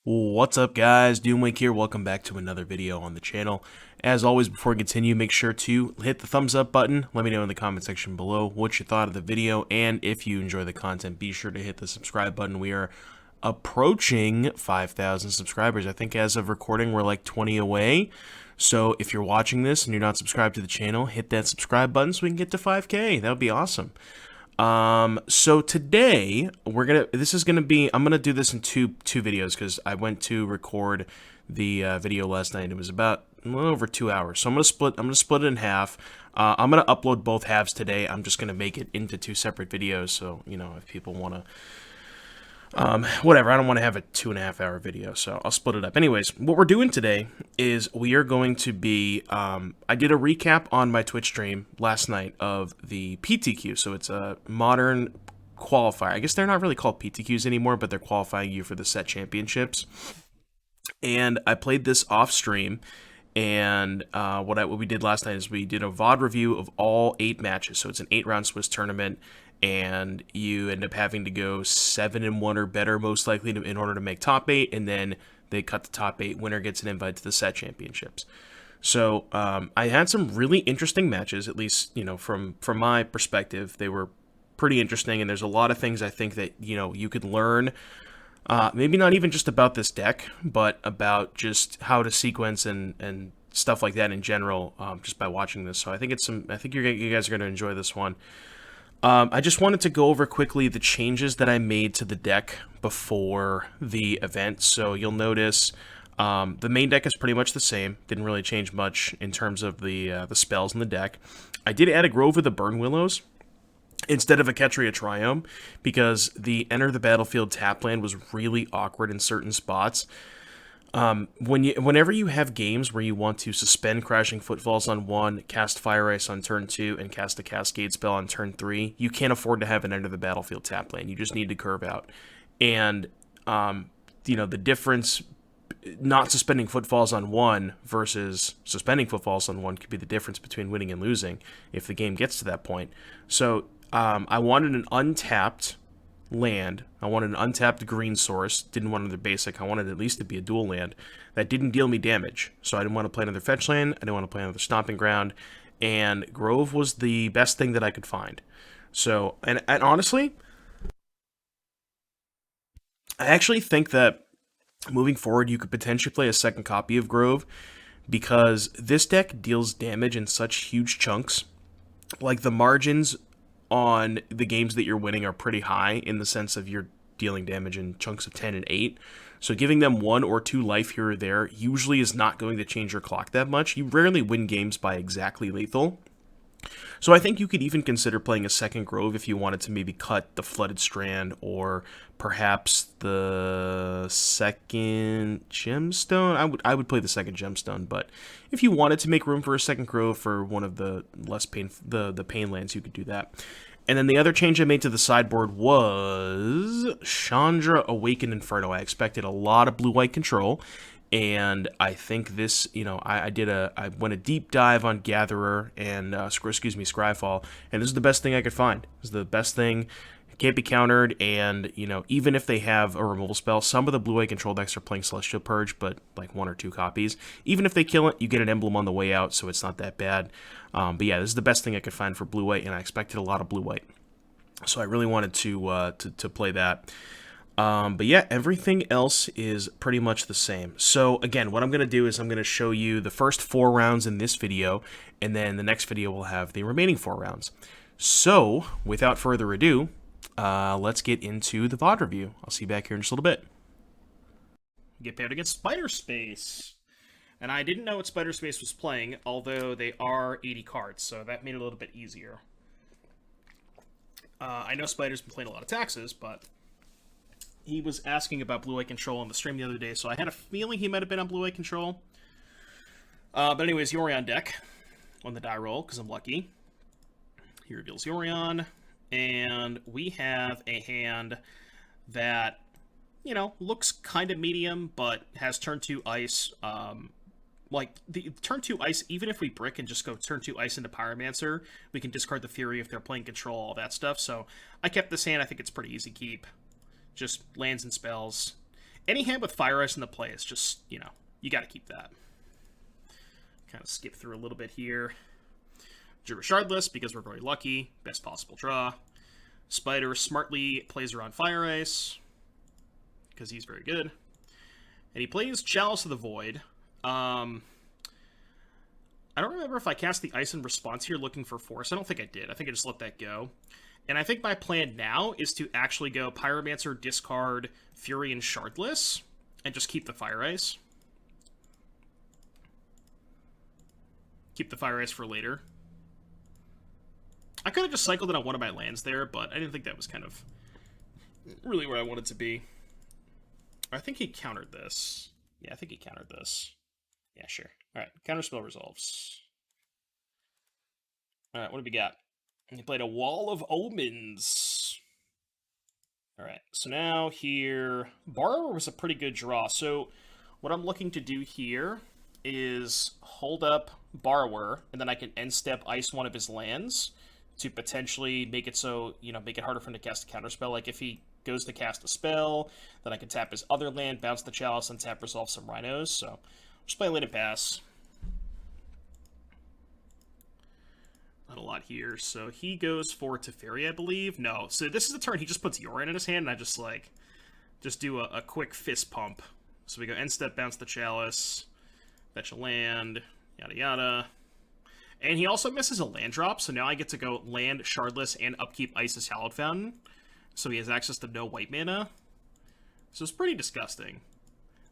What's up, guys? Doomwake here. Welcome back to another video on the channel. As always, before we continue, make sure to hit the thumbs up button. Let me know in the comment section below what you thought of the video, and if you enjoy the content, be sure to hit the subscribe button. We are approaching 5,000 subscribers. I think as of recording, we're like 20 away. So if you're watching this and you're not subscribed to the channel, hit that subscribe button so we can get to 5K. That would be awesome. So today I'm gonna do this in two videos because I went to record the video last night. It was about a little over 2 hours. So I'm gonna split it in half. I'm gonna upload both halves today. I'm just gonna make it into two separate videos. So, you know, if people want to, whatever, I don't want to have a 2.5 hour video, so I'll split it up. Anyways, what we're doing today is we are going to be, I did a recap on my Twitch stream last night of the PTQ, so it's a modern qualifier. I guess they're not really called PTQs anymore, but they're qualifying you for the set championships. And I played this off stream, and what we did last night is we did a VOD review of all 8 matches, so it's an 8-round Swiss tournament, and you end up having to go 7-1 or better, most likely, in order to make top 8, and then they cut the top 8. Winner gets an invite to the set championships. So I had some really interesting matches, at least, you know, from my perspective. They were pretty interesting, and there's a lot of things I think that, you know, you could learn. Maybe not even just about this deck, but about just how to sequence and stuff like that in general, just by watching this. So I think I think you guys are going to enjoy this one. I just wanted to go over quickly the changes that I made to the deck before the event. So you'll notice the main deck is pretty much the same. Didn't really change much in terms of the spells in the deck. I did add a Grove of the Burn Willows instead of a Ketria Triome, because the enter the battlefield tap land was really awkward in certain spots. Whenever you have games where you want to suspend Crashing Footfalls on 1, cast Fire Ice on turn 2, and cast a Cascade spell on turn 3, you can't afford to have an enter the battlefield tap land. You just need to curve out. And, you know, the difference, not suspending Footfalls on 1 versus suspending Footfalls on 1 could be the difference between winning and losing if the game gets to that point. So, I wanted an untapped land. I wanted an untapped green source. Didn't want another basic. I wanted at least to be a dual land that didn't deal me damage. So I didn't want to play another fetch land. I didn't want to play another stomping ground. And Grove was the best thing that I could find. So, and honestly, I actually think that moving forward, you could potentially play a second copy of Grove, because this deck deals damage in such huge chunks. Like, the margins on the games that you're winning are pretty high, in the sense of you're dealing damage in chunks of 10 and 8. So giving them 1 or 2 life here or there usually is not going to change your clock that much. You rarely win games by exactly lethal. So I think you could even consider playing a second Grove if you wanted to maybe cut the Flooded Strand, or perhaps the second Gemstone. I would play the second Gemstone, but if you wanted to make room for a second Grove for one of the less pain the pain lands, you could do that. And then the other change I made to the sideboard was Chandra Awakened Inferno. I expected a lot of blue-white control, and I think this, you know, I went a deep dive on Gatherer and, Scryfall, and this is the best thing I could find. This is the best thing. It can't be countered, and, you know, even if they have a removal spell, some of the blue-white control decks are playing Celestial Purge, but like 1 or 2 copies. Even if they kill it, you get an emblem on the way out, so it's not that bad. But yeah, this is the best thing I could find for blue-white, and I expected a lot of blue-white. So I really wanted to play that. But yeah, everything else is pretty much the same. So again, what I'm going to do is I'm going to show you the first 4 rounds in this video, and then the next video will have the remaining 4 rounds. So, without further ado, let's get into the VOD review. I'll see you back here in just a little bit. Get paired against Spider Space. And I didn't know what Spider Space was playing, although they are 80 cards, so that made it a little bit easier. I know Spider's been playing a lot of taxes, but he was asking about blue-white control on the stream the other day, so I had a feeling he might have been on blue-white control. But anyways, Yorion deck on the die roll, because I'm lucky. He reveals Yorion, and we have a hand that, you know, looks kind of medium, but has turn 2 ice. Like, the turn 2 ice, even if we brick and just go turn 2 ice into Pyromancer, we can discard the Fury if they're playing control, all that stuff. So I kept this hand. I think it's pretty easy keep. Just lands and spells. Any hand with Fire Ice in the play is just, you got to keep that. Kind of skip through a little bit here. Drew Shardless because we're very lucky. Best possible draw. Spider smartly plays around Fire Ice because he's very good. And he plays Chalice of the Void. I don't remember if I cast the Ice in response here looking for Force. I don't think I did. I think I just let that go. And I think my plan now is to actually go Pyromancer, discard Fury, and Shardless, and just keep the Fire Ice. Keep the Fire Ice for later. I could have just cycled it on one of my lands there, but I didn't think that was kind of really where I wanted to be. I think he countered this. Yeah, I think he countered this. Yeah, sure. Alright, counterspell resolves. Alright, what do we got? He played a Wall of Omens. Alright, so now here... Borrower was a pretty good draw. So what I'm looking to do here is hold up Borrower, and then I can end step ice one of his lands to potentially make it so, make it harder for him to cast a counterspell. Like if he goes to cast a spell, then I can tap his other land, bounce the Chalice, and tap resolve some Rhinos. So just play Lane and Pass. Not a lot here. So he goes for Teferi, I believe. No. So this is the turn he just puts Yorin in his hand, and I just do a quick fist pump. So we go end step, bounce the Chalice, fetch a land, yada yada. And he also misses a land drop, so now I get to go land, Shardless, and upkeep Ice's Hallowed Fountain. So he has access to no white mana. So it's pretty disgusting,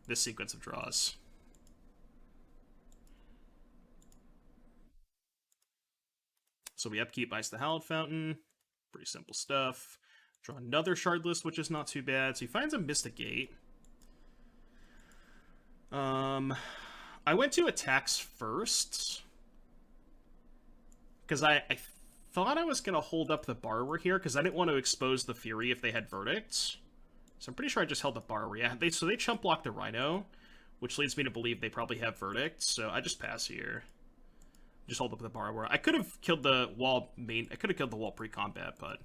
this sequence of draws. So we upkeep Ice the Hallowed Fountain. Pretty simple stuff. Draw another Shardless, which is not too bad. So he finds a Mystic Gate. I went to attacks first, because I thought I was going to hold up the Borrower here, because I didn't want to expose the Fury if they had Verdicts. So I'm pretty sure I just held the Borrower. Yeah, so they chump block the Rhino, which leads me to believe they probably have Verdicts, so I just pass here. Just hold up the Borrower. I could have killed the wall I could have killed the wall pre-combat, but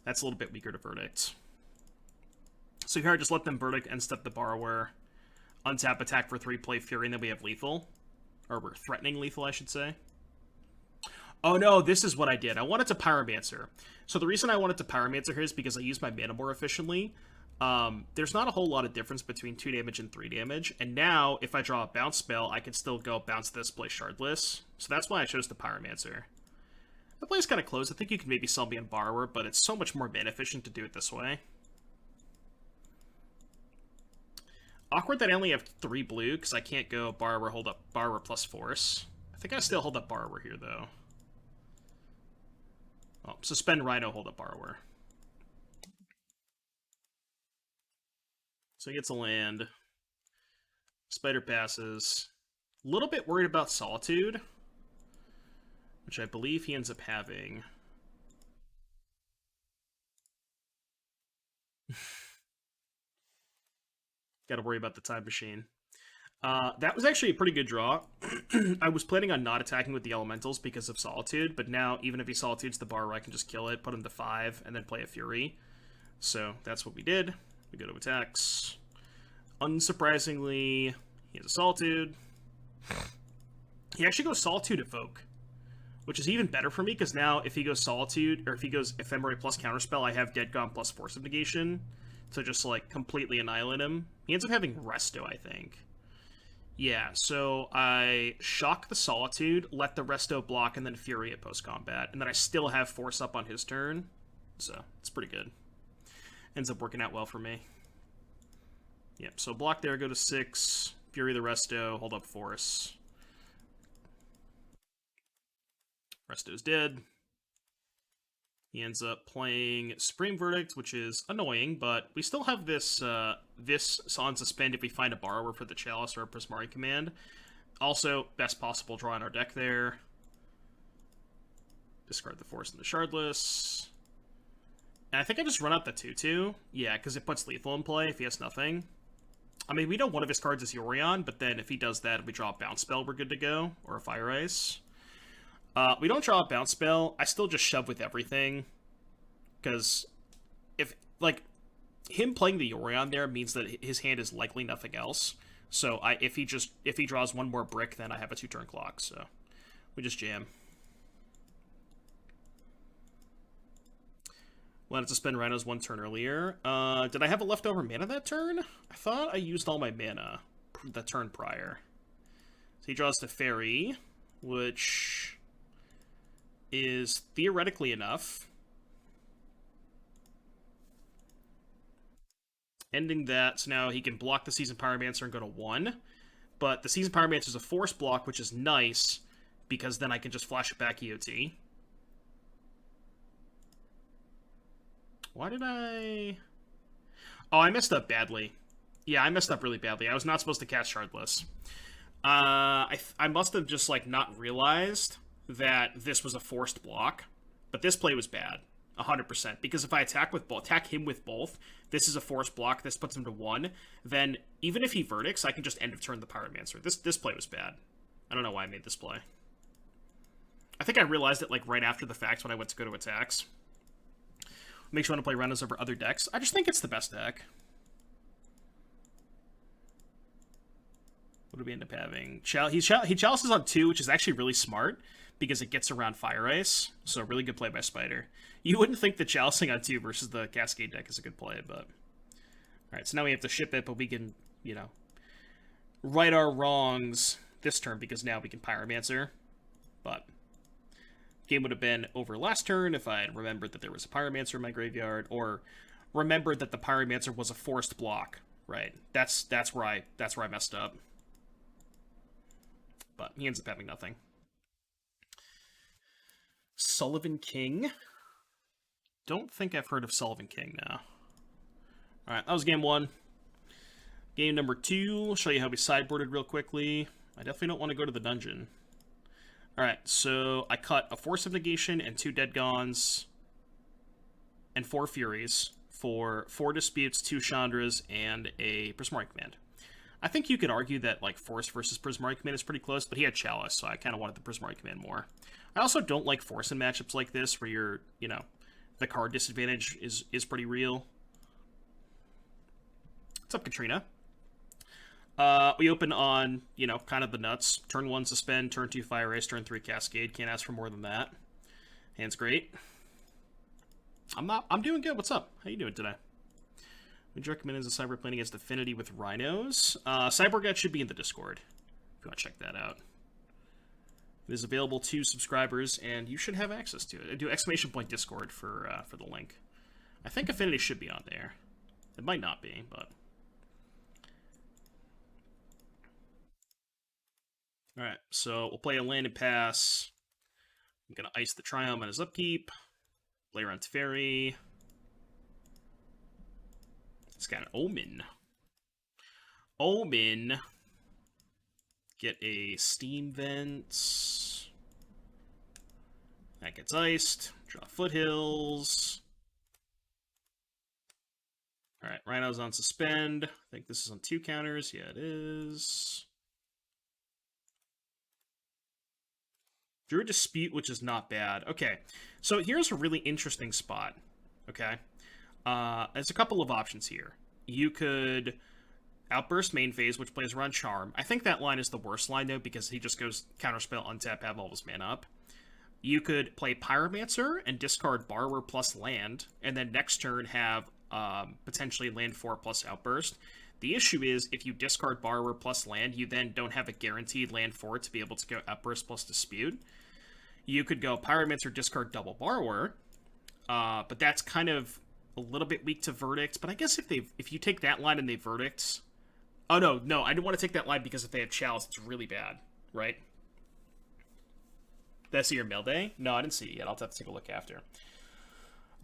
that's a little bit weaker to Verdict. So here I just let them Verdict and step the Borrower. Untap, attack for 3, play Fury, and then we have lethal. Or we're threatening lethal, I should say. Oh no, this is what I did. I wanted to Pyromancer. So the reason I wanted to Pyromancer here is because I use my mana more efficiently. There's not a whole lot of difference between 2 damage and 3 damage. And now, if I draw a bounce spell, I can still go bounce this, play Shardless. So that's why I chose the Pyromancer. The play is kind of close. I think you can maybe sell me on Borrower, but it's so much more mana efficient to do it this way. Awkward that I only have 3 blue, because I can't go Borrower, hold up Borrower plus Force. I think I still hold up Borrower here, though. Oh, suspend Rhino, hold up Borrower. So he gets a land. Spider passes. A little bit worried about Solitude, which I believe he ends up having. Got to worry about the time machine. That was actually a pretty good draw. I was planning on not attacking with the elementals because of Solitude, but now even if he Solitudes the Borrower, I can just kill it, put him to 5, and then play a Fury. So that's what we did. We go to attacks. Unsurprisingly, he has a Solitude. He actually goes Solitude Evoke, which is even better for me, because now if he goes Solitude, or if he goes Ephemerate plus Counterspell, I have Dead Gone plus Force of Negation to just, like, completely annihilate him. He ends up having Resto, I think. Yeah, so I shock the Solitude, let the Resto block, and then Fury at post-combat, and then I still have Force up on his turn, so it's pretty good. Ends up working out well for me. Yep, so block there, go to 6, Fury the Resto, hold up Force. Resto's dead. He ends up playing Supreme Verdict, which is annoying, but we still have this this on suspend if we find a Borrower for the Chalice or a Prismari command. Also, best possible draw in our deck there. Discard the Force and the Shardless. And I think I just run out the 2/2. Yeah, because it puts lethal in play if he has nothing. I mean, we know one of his cards is Yorion, but then if he does that and we draw a Bounce Spell, we're good to go. Or a Fire Ice. We don't draw a Bounce Spell. I still just shove with everything. Because if, like, him playing the Yorion there means that his hand is likely nothing else. So if he draws one more brick, then I have a 2-turn clock. So we just jam. Wanted to spend Rhinos 1 turn earlier. Did I have a leftover mana that turn? I thought I used all my mana the turn prior. So he draws the Fairy, which is theoretically enough. Ending that, so now he can block the Seasoned Pyromancer and go to 1. But the Seasoned Pyromancer is a force block, which is nice, because then I can just flash it back EOT. Why did I... Oh, I messed up badly. Yeah, I messed up really badly. I was not supposed to cast Shardless. I must have just, like, not realized that this was a forced block. But this play was bad. 100%. Because if I attack him with both, this is a forced block, this puts him to 1, then even if he verdicts, I can just end of turn the Pyromancer. This play was bad. I don't know why I made this play. I think I realized it, like, right after the fact when I went to go to attacks. Makes you want to play Rhinos over other decks. I just think it's the best deck. What do we end up having? He chalices on 2, which is actually really smart, because it gets around Fire Ice. So really good play by Spider. You wouldn't think that chalicing on 2 versus the Cascade deck is a good play, but... Alright, so now we have to ship it, but we can, you know, right our wrongs this turn, because now we can Pyromancer. But... game would have been over last turn if I had remembered that there was a Pyromancer in my graveyard, or remembered that the Pyromancer was a forced block, right? That's where I messed up. But he ends up having nothing. Sullivan King. Don't think I've heard of Sullivan King now. Alright, that was game 1. Game number 2, I'll show you how we sideboarded real quickly. I definitely don't want to go to the dungeon. Alright, so I cut a Force of Negation and 2 Dead Gons and 4 Furies for 4 Disputes, 2 Chandras, and a Prismatic Command. I think you could argue that, like, Force versus Prismatic Command is pretty close, but he had Chalice, so I kind of wanted the Prismatic Command more. I also don't like Force in matchups like this, where you're, you know, the card disadvantage is pretty real. What's up, Katrina? We open on, you know, kind of the nuts. Turn 1 Suspend, turn 2 Fire Ice, turn 3 Cascade. Can't ask for more than that. Hand's great. I'm doing good. What's up? How you doing today? Would you recommend as a cyber playing against Affinity with Rhinos? Cyborgat should be in the Discord, if you want to check that out. It is available to subscribers, and you should have access to it. I do ! Discord for the link. I think Affinity should be on there. It might not be, but... Alright, so we'll play a land and pass. I'm going to ice the Triumph on his upkeep. Play around Teferi. It's got an Omen. Omen. Get a Steam Vent. That gets iced. Draw Foothills. Alright, Rhino's on Suspend. I think this is on 2 counters. Yeah, it is. Drew a Dispute, which is not bad. Okay, so here's a really interesting spot. Okay, there's a couple of options here. You could Outburst main phase, which plays around Charm. I think that line is the worst line, though, because he just goes Counterspell, untap, have all of his mana up. You could play Pyromancer and discard Borrower plus land, and then next turn have potentially land 4 plus Outburst. The issue is, if you discard Borrower plus land, you then don't have a guaranteed land 4 to be able to go Outburst plus Dispute. You could go Pyromancer, discard double Borrower, but that's kind of a little bit weak to Verdict. But I guess if you take that line and they Verdict... Oh, no, I didn't want to take that line because if they have Chalice, it's really bad, right? Did I see your mail day? No, I didn't see it yet. I'll have to take a look after.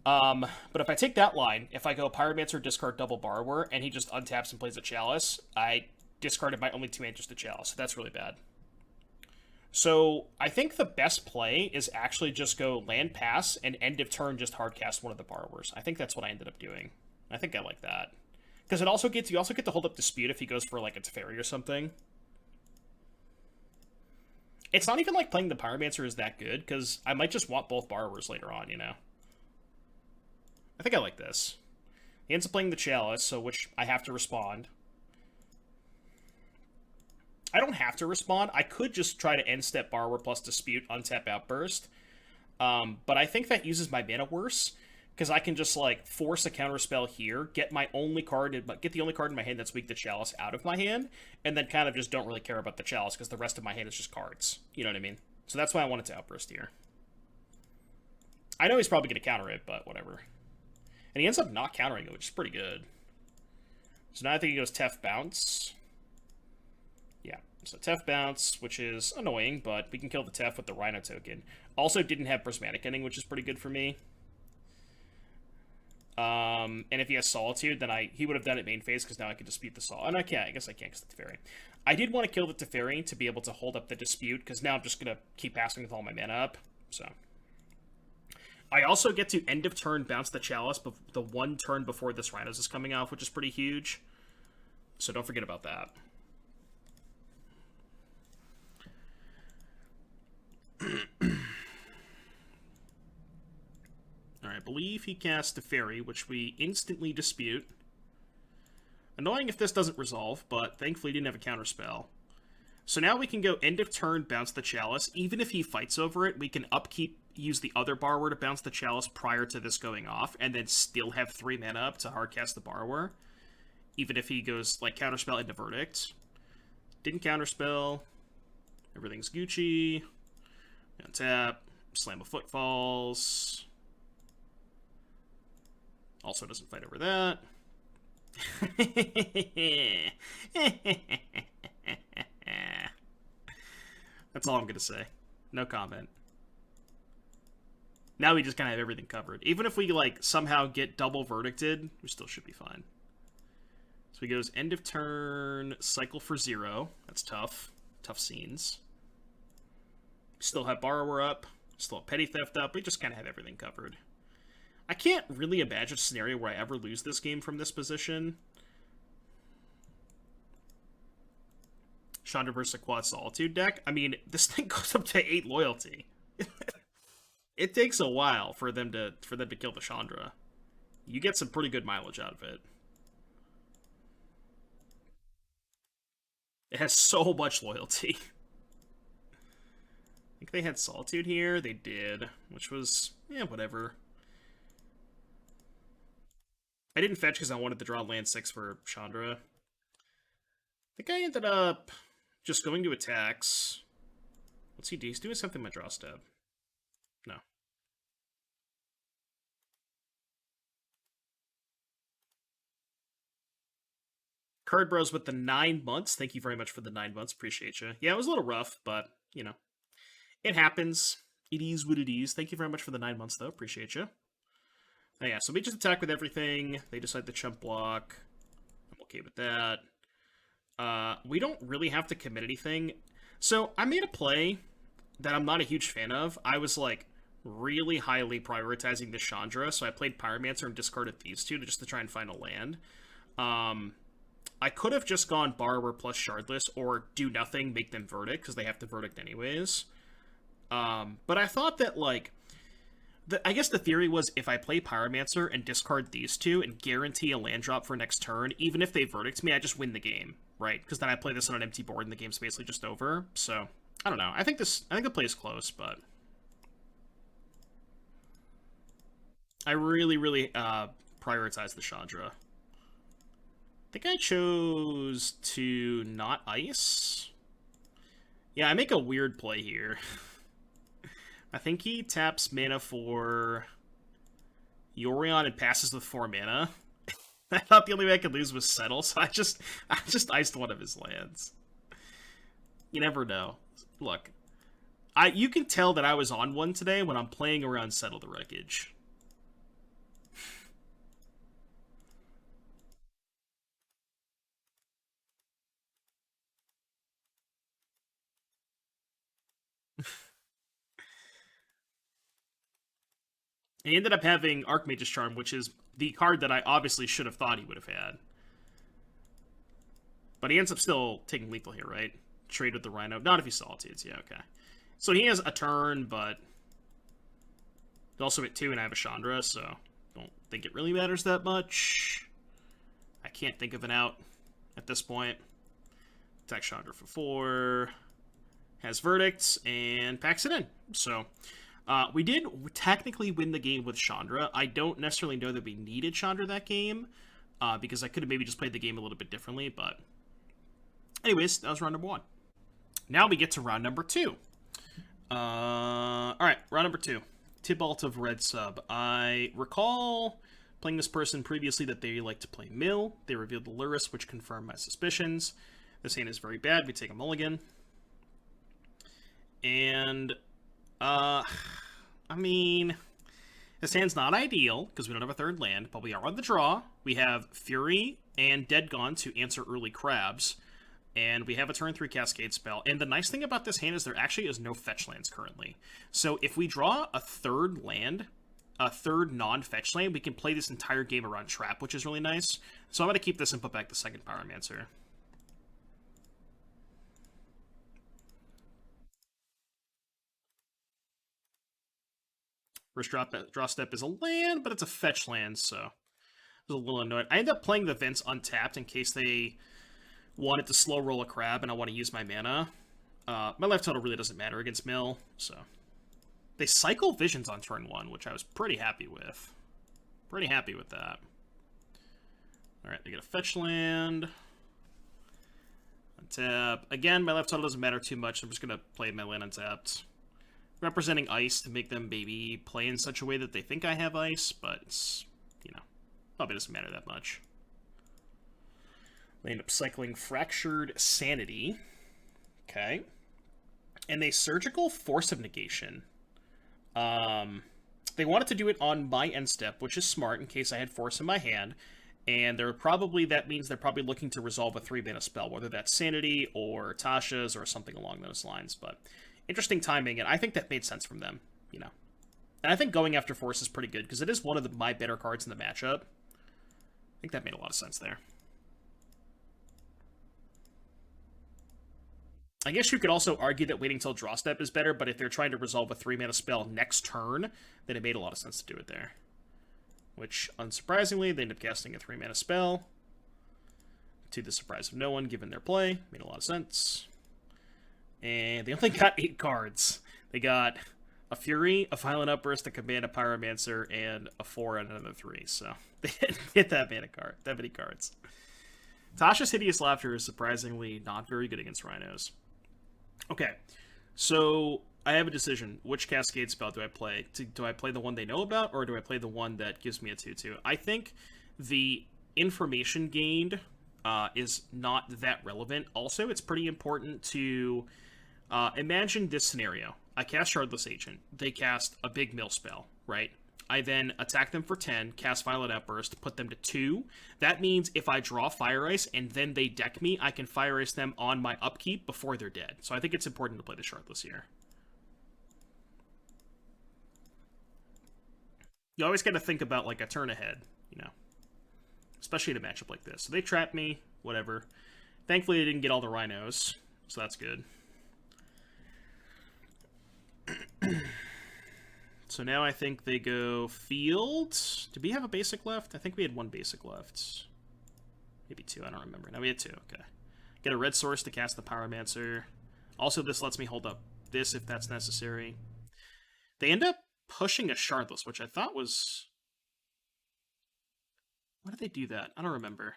But if I take that line, if I go Pyromancer, discard double Borrower, and he just untaps and plays a Chalice, I discarded my only 2 answers to Chalice, so that's really bad. So, I think the best play is actually just go land pass, and end of turn just hardcast one of the Borrowers. I think that's what I ended up doing. I think I like that. Because you also get to hold up Dispute if he goes for, like, a Teferi or something. It's not even like playing the Pyromancer is that good, because I might just want both Borrowers later on, you know? I think I like this. He ends up playing the Chalice, so which I have to respond. I don't have to respond. I could just try to end step Borrower plus Dispute, untap Outburst. But I think that uses my mana worse, because I can just, like, force a counterspell here, get the only card in my hand that's weak to Chalice out of my hand, and then kind of just don't really care about the Chalice, because the rest of my hand is just cards. You know what I mean? So that's why I wanted to Outburst here. I know he's probably going to counter it, but whatever. And he ends up not countering it, which is pretty good. So now I think he goes Tef Bounce. Yeah, so Tef Bounce, which is annoying, but we can kill the Tef with the Rhino token. Also didn't have Prismatic Ending, which is pretty good for me. And if he has Solitude, then he would have done it main phase, because now I can dispute the Sol. And I guess I can't, because the Teferi. I did want to kill the Teferi to be able to hold up the Dispute, because now I'm just going to keep passing with all my mana up, so... I also get to end of turn bounce the Chalice the one turn before this Rhinos is coming off, which is pretty huge. So don't forget about that. Alright, I believe he cast a Fairy, which we instantly dispute. Annoying if this doesn't resolve, but thankfully he didn't have a counterspell. So now we can go end of turn, bounce the Chalice. Even if he fights over it, we can use the other Borrower to bounce the Chalice prior to this going off, and then still have 3 mana up to hardcast the Borrower. Even if he goes, like, counterspell into Verdict. Didn't counterspell. Everything's Gucci. Untap. Slam of Footfalls. Also doesn't fight over that. That's all I'm going to say. No comment. Now we just kind of have everything covered. Even if we, like, somehow get double verdicted, we still should be fine. So he goes end of turn, cycle for 0. That's tough. Tough scenes. Still have Borrower up. Still have Petty Theft up. We just kind of have everything covered. I can't really imagine a scenario where I ever lose this game from this position. Chandra versus a Quad Solitude deck. I mean, this thing goes up to 8 loyalty. It takes a while for them to kill the Chandra. You get some pretty good mileage out of it. It has so much loyalty. I think they had Solitude here. They did, which was, yeah, whatever. I didn't fetch because I wanted to draw land 6 for Chandra. I think I ended up just going to attacks. What's he do? He's doing something in my draw step. No. Card Bros with the 9 months. Thank you very much for the 9 months. Appreciate you. Yeah, it was a little rough, but, you know, it happens. It is what it is. Thank you very much for the 9 months, though. Appreciate you. Oh, yeah, so we just attack with everything. They decide to chump block. I'm okay with that. We don't really have to commit anything. So I made a play that I'm not a huge fan of. I was, like, really highly prioritizing the Chandra, so I played Pyromancer and discarded these two just to try and find a land. I could have just gone Borrower plus Shardless, or do nothing, make them Verdict, because they have to Verdict anyways. But I thought that, like, I guess the theory was if I play Pyromancer and discard these two and guarantee a land drop for next turn, even if they Verdict me, I just win the game, right? Because then I play this on an empty board and the game's basically just over. So, I don't know. I think the play is close, but I really, really prioritize the Chandra. I think I chose to not ice. Yeah, I make a weird play here. I think he taps mana for Yorion and passes with 4 mana. I thought the only way I could lose was Settle, so I just iced one of his lands. You never know. Look, you can tell that I was on one today when I'm playing around Settle the Wreckage. He ended up having Archmage's Charm, which is the card that I obviously should have thought he would have had. But he ends up still taking lethal here, right? Trade with the Rhino. Not if he Solitudes. Yeah, okay. So he has a turn, but... He's also at 2 and I have a Chandra, so... Don't think it really matters that much. I can't think of an out at this point. Attack Chandra for 4. Has verdicts and packs it in. So we did technically win the game with Chandra. I don't necessarily know that we needed Chandra that game because I could have maybe just played the game a little bit differently. But anyways, that was round number 1. Now we get to round number 2. All right, round number 2. Tybalt of Red Sub. I recall playing this person previously that they like to play Mill. They revealed the Luris, which confirmed my suspicions. This hand is very bad. We take a mulligan. And, I mean, this hand's not ideal, because we don't have a third land, but we are on the draw. We have Fury and Dead Gone to answer early crabs, and we have a turn 3 Cascade spell. And the nice thing about this hand is there actually is no fetch lands currently. So if we draw a third land, a third non-fetch land, we can play this entire game around Trap, which is really nice. So I'm going to keep this and put back the second Pyromancer. First draw step is a land, but it's a fetch land, so I was a little annoyed. I ended up playing the Vince untapped in case they wanted to slow roll a crab and I want to use my mana. My life total really doesn't matter against Mill, so. They cycle Visions on turn 1, which I was pretty happy with. Pretty happy with that. Alright, they get a fetch land. Untap. Again, my life total doesn't matter too much. I'm just going to play my land untapped. Representing ice to make them maybe play in such a way that they think I have ice, but it's, you know, probably doesn't matter that much. They end up cycling Fractured Sanity. Okay. And they Surgical Force of Negation. They wanted to do it on my end step, which is smart in case I had Force in my hand. And that means they're probably looking to resolve a 3-mana spell, whether that's Sanity or Tasha's or something along those lines, but interesting timing, and I think that made sense from them, you know. And I think going after Force is pretty good, because it is one of my better cards in the matchup. I think that made a lot of sense there. I guess you could also argue that waiting till draw step is better, but if they're trying to resolve a 3-mana spell next turn, then it made a lot of sense to do it there. Which, unsurprisingly, they end up casting a 3-mana spell. To the surprise of no one, given their play. Made a lot of sense. And they only got 8 cards. They got a Fury, a Violent Outburst, a Command, a Pyromancer, and a 4 and another 3. So they didn't get that many cards. Tasha's Hideous Laughter is surprisingly not very good against Rhinos. Okay, so I have a decision. Which Cascade spell do I play? Do I play the one they know about, or do I play the one that gives me a 2/2? I think the information gained is not that relevant. Also, it's pretty important to imagine this scenario. I cast Shardless Agent. They cast a big mill spell, right? I then attack them for 10, cast Violet Outburst, put them to 2. That means if I draw Fire Ice and then they deck me, I can Fire Ice them on my upkeep before they're dead. So I think it's important to play the Shardless here. You always got to think about, like, a turn ahead, you know. Especially in a matchup like this. So they trapped me, whatever. Thankfully, they didn't get all the Rhinos, so that's good. So now I think they go field. Did we have a basic left? I think we had 1 basic left. Maybe 2, I don't remember. No, we had 2, okay. Get a red source to cast the Pyromancer. Also, this lets me hold up this if that's necessary. They end up pushing a Shardless, which I thought was... Why did they do that? I don't remember.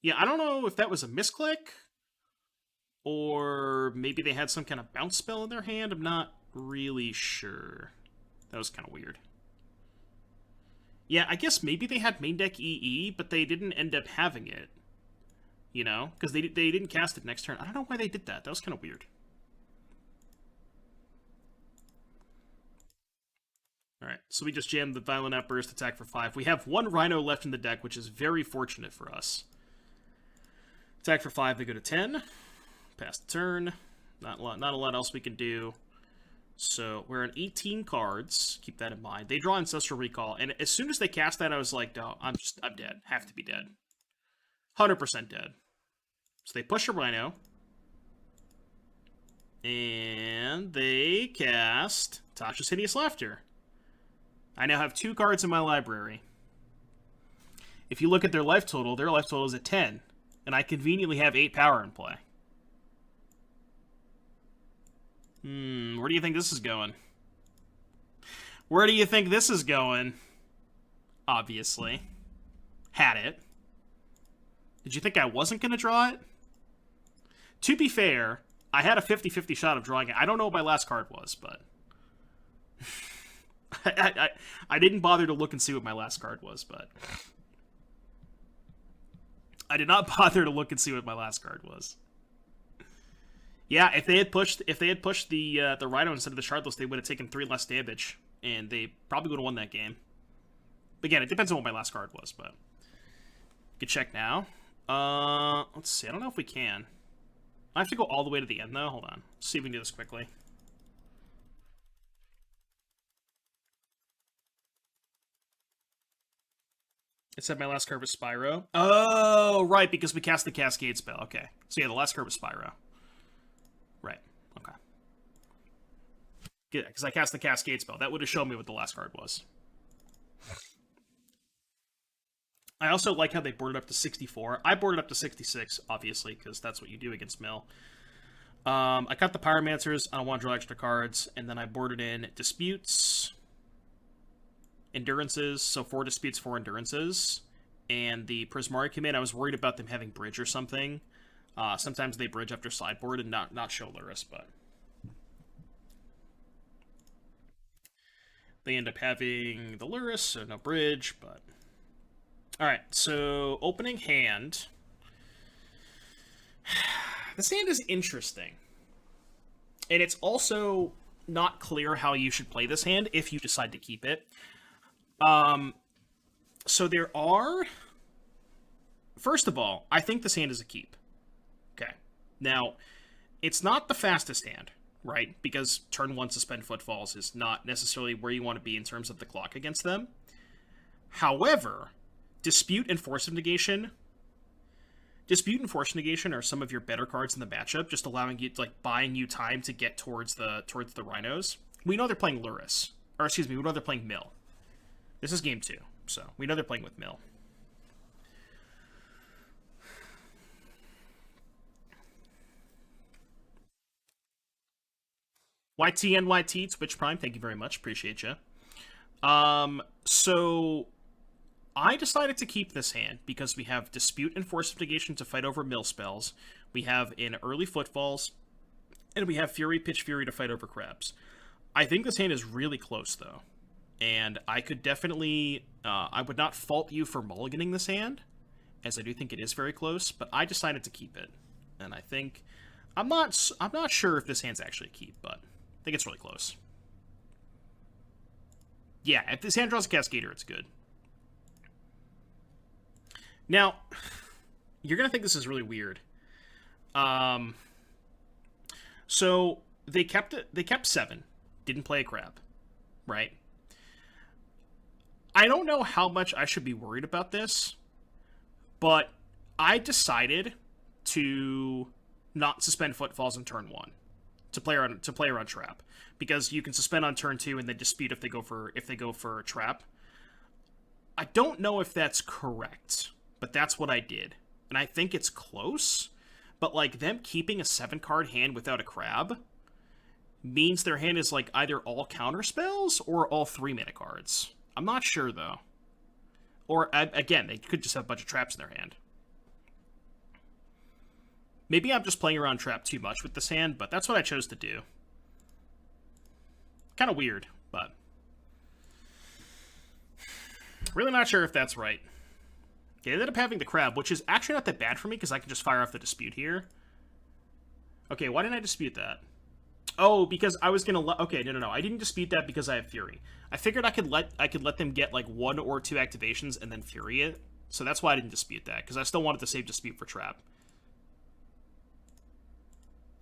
Yeah, I don't know if that was a misclick, or maybe they had some kind of bounce spell in their hand. I'm not really sure. That was kind of weird. Yeah, I guess maybe they had main deck EE, but they didn't end up having it. You know? Because they didn't cast it next turn. I don't know why they did that. That was kind of weird. Alright, so we just jammed the Violent Outburst, attack for 5. We have 1 Rhino left in the deck, which is very fortunate for us. Attack for 5, they go to 10. Pass the turn. Not a lot else we can do. So we're at 18 cards. Keep that in mind. They draw Ancestral Recall, and as soon as they cast that, I was like, no, I'm dead. Have to be dead. 100% dead. So they push a Rhino. And they cast Tasha's Hideous Laughter. I now have 2 cards in my library. If you look at their life total is at 10. And I conveniently have 8 power in play. Where do you think this is going? Where do you think this is going? Obviously. Had it. Did you think I wasn't going to draw it? To be fair, I had a 50-50 shot of drawing it. I don't know what my last card was, but... I didn't bother to look and see what my last card was, but... I did not bother to look and see what my last card was. Yeah, if they had pushed the Rhino instead of the Shardless, they would have taken 3 less damage, and they probably would have won that game. Again, it depends on what my last card was, but you can check now. Let's see. I don't know if we can. I have to go all the way to the end, though. Hold on. Let's see if we can do this quickly. It said my last card was Spyro. Oh, right, because we cast the Cascade spell. Okay. So yeah, the last card was Spyro. Right. Okay. Yeah, because I cast the Cascade spell. That would have shown me what the last card was. I also like how they boarded up to 64. I boarded up to 66, obviously, because that's what you do against Mill. I cut the Pyromancers. I don't want to draw extra cards. And then I boarded in Disputes, Endurances, so 4 Disputes, 4 Endurances. And the Prismari came in. I was worried about them having Bridge or something. Sometimes they bridge after sideboard and not show Luris, but... They end up having the Luris, so no Bridge, but... Alright, so opening hand. This hand is interesting. And it's also not clear how you should play this hand if you decide to keep it. So there are... First of all, I think this hand is a keep. Okay. Now, it's not the fastest hand, right? Because turn 1 Suspend Footfalls is not necessarily where you want to be in terms of the clock against them. However, Dispute and Force of Negation... Dispute and Force of Negation are some of your better cards in the matchup, just allowing you, like, buying you time to get towards the Rhinos. We know they're playing Luris. Or, excuse me, we know they're playing Mill. This is game 2, so we know they're playing with Mill. YTNYT, Twitch Prime, thank you very much, appreciate you. So I decided to keep this hand because we have Dispute and Force of Negation to fight over Mill spells. We have an early Footfalls, and we have Fury, Pitch Fury to fight over Crabs. I think this hand is really close, though. And I could definitely... I would not fault you for mulliganing this hand, as I do think it is very close, but I decided to keep it. And I think... I'm not sure if this hand's actually a keep, but I think it's really close. Yeah, if this hand draws a Cascader, it's good. Now, you're going to think this is really weird. So, they kept 7. Didn't play a crab. Right? I don't know how much I should be worried about this, but I decided to not suspend Footfalls on turn 1 to play around Trap, because you can suspend on turn 2 and then dispute if they go for a Trap. I don't know if that's correct, but that's what I did, and I think it's close. But like them keeping a 7-card hand without a crab means their hand is like either all counter spells or all 3-mana cards. I'm not sure though. Or again, they could just have a bunch of traps in their hand. Maybe I'm just playing around Trap too much with this hand, but that's what I chose to do. Kind of weird, but... Really not sure if that's right. Okay, I ended up having the Crab, which is actually not that bad for me, because I can just fire off the Dispute here. Okay, why didn't I dispute that? Oh, because I was gonna okay, no. I didn't dispute that because I have Fury. I figured I could let them get, like, 1 or 2 activations and then Fury it. So that's why I didn't dispute that, because I still wanted to save Dispute for Trap.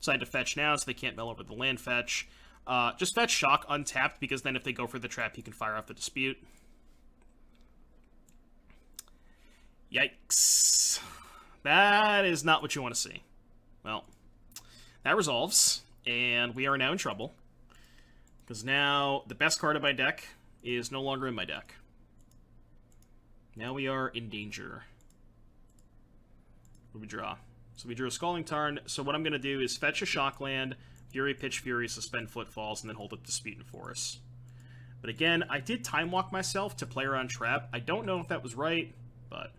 Decide to fetch now, so they can't mill over the land fetch. Just fetch Shock untapped, because then if they go for the Trap, you can fire off the Dispute. Yikes. That is not what you want to see. Well, that resolves, and we are now in trouble. Because now, the best card of my deck is no longer in my deck. Now we are in danger. What do we draw? So we drew a Scalding Tarn. So what I'm going to do is fetch a Shockland, Fury, Pitch Fury, suspend Footfalls, and then hold up Dispute and Force. But again, I did Time Walk myself to play around Trap. I don't know if that was right, but...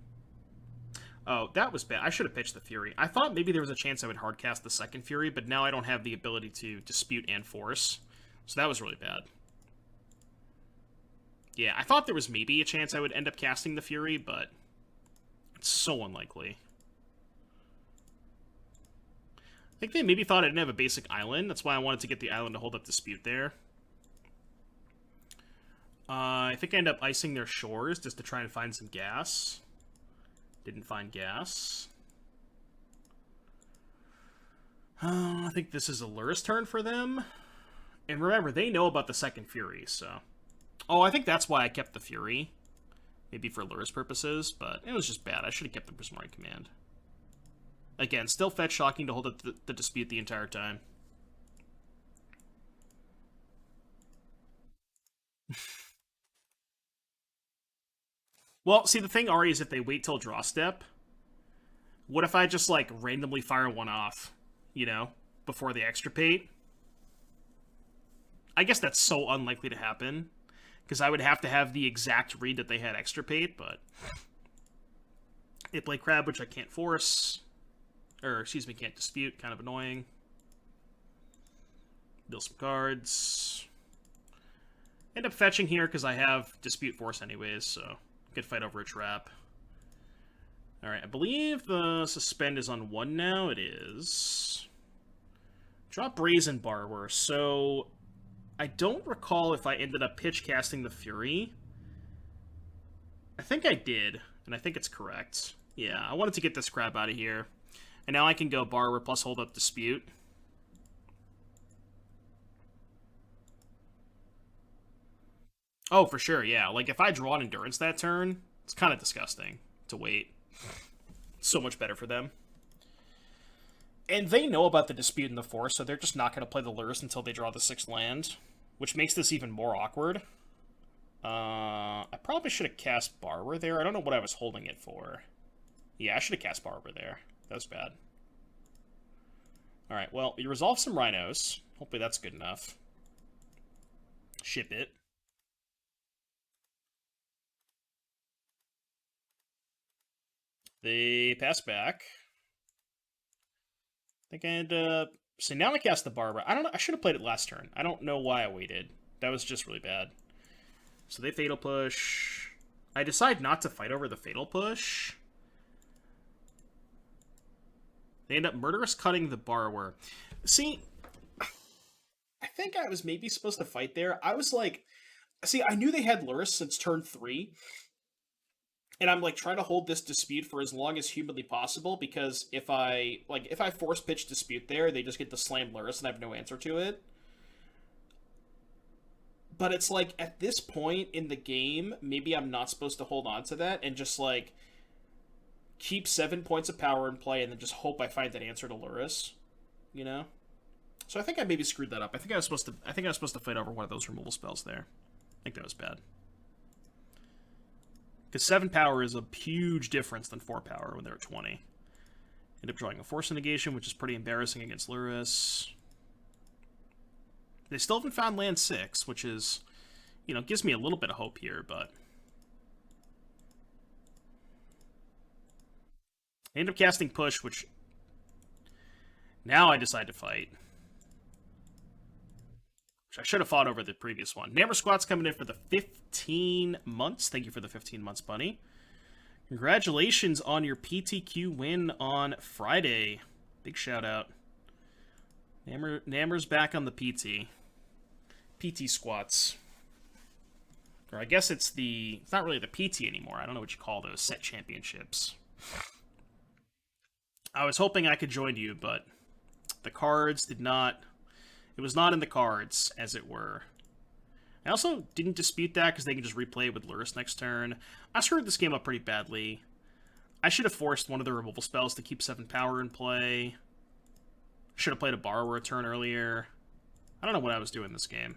Oh, that was bad. I should have pitched the Fury. I thought maybe there was a chance I would hardcast the second Fury, but now I don't have the ability to Dispute and Force. So that was really bad. Yeah, I thought there was maybe a chance I would end up casting the Fury, but it's so unlikely. I think they maybe thought I didn't have a basic island. That's why I wanted to get the island to hold up Dispute there. I think I ended up icing their shores just to try and find some gas. Didn't find gas. I think this is a Lurrus turn for them. And remember, they know about the second Fury, so... Oh, I think that's why I kept the Fury. Maybe for Lurrus purposes, but it was just bad. I should have kept the Prismari Command. Again, still fetch Shocking to hold up the Dispute the entire time. Well, see, the thing, Ari, is if they wait till draw step, what if I just, like, randomly fire one off, you know, before they extirpate? I guess that's so unlikely to happen, because I would have to have the exact read that they had extirpate, but... They play Crab, which I can't force. Or, excuse me, can't dispute, kind of annoying. Deal some cards. End up fetching here, because I have Dispute Force anyways, so... Could fight over a trap. Alright, I believe the suspend is on 1 now. It is. Drop Brazen Borrower. So, I don't recall if I ended up pitch casting the Fury. I think I did, and I think it's correct. Yeah, I wanted to get this crap out of here. And now I can go Borrower plus hold up Dispute. Oh, for sure, yeah. Like, if I draw an Endurance that turn, it's kind of disgusting to wait. So much better for them. And they know about the Dispute and the Force, so they're just not going to play the Lurrus until they draw the 6th land, which makes this even more awkward. I probably should have cast Borrower there. I don't know what I was holding it for. Yeah, I should have cast Borrower there. That was bad. Alright, well, you resolve some Rhinos. Hopefully that's good enough. Ship it. They pass back. I think I had so now I cast the Barber. I don't know. I should have played it last turn. I don't know why I waited. That was just really bad. So they Fatal Push. I decide not to fight over the Fatal Push. They end up Murderous Cutting the Borrower. See, I think I was maybe supposed to fight there. I was like... See, I knew they had Lurrus since turn 3. And I'm like trying to hold this Dispute for as long as humanly possible, because if I force pitch Dispute there, they just get to slam Lurrus and I have no answer to it. But it's like, at this point in the game, maybe I'm not supposed to hold on to that and just like keep 7 points of power in play and then just hope I find an answer to Lurrus. You know? So I think I maybe screwed that up. I think I was supposed to fight over one of those removal spells there. I think that was bad. Because 7 power is a huge difference than 4 power when they're at 20. End up drawing a Force Negation, which is pretty embarrassing against Lurrus. They still haven't found land 6, which is, you know, gives me a little bit of hope here, but... I end up casting Push, which... Now I decide to fight. Which I should have fought over the previous one. Namor Squat's coming in for the 15 months. Thank you for the 15 months, Bunny. Congratulations on your PTQ win on Friday. Big shout out. Namor's back on the PT. PT Squats. Or I guess it's not really the PT anymore. I don't know what you call those set championships. I was hoping I could join you, but the cards did not... It was not in the cards, as it were. I also didn't dispute that, because they can just replay with Lurrus next turn. I screwed this game up pretty badly. I should have forced one of the removal spells to keep 7 power in play. Should have played a Borrower a turn earlier. I don't know what I was doing this game.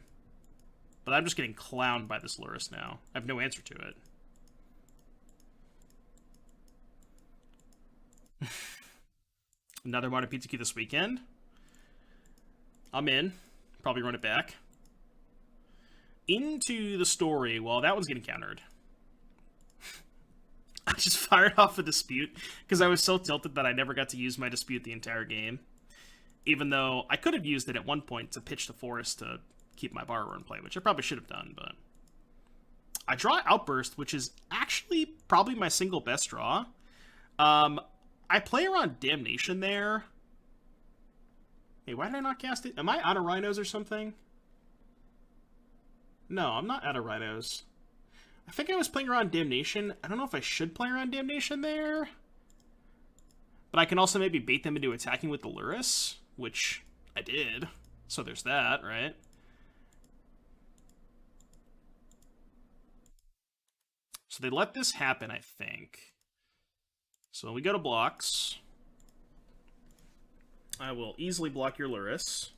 But I'm just getting clowned by this Lurrus now. I have no answer to it. Another Modern PTQ this weekend. I'm in. Probably run it back. Into the story. Well, that one's getting countered. I just fired off a dispute because I was so tilted that I never got to use my dispute the entire game. Even though I could have used it at one point to pitch the forest to keep my borrower in play, which I probably should have done, but... I draw Outburst, which is actually probably my single best draw. I play around Damnation there. Hey, why did I not cast it? Am I out of Rhinos or something? No, I'm not out of Rhinos. I think I was playing around Damnation. I don't know if I should play around Damnation there. But I can also maybe bait them into attacking with the Lurrus, which I did. So there's that, right? So they let this happen, I think. So when we go to blocks, I will easily block your Lurrus.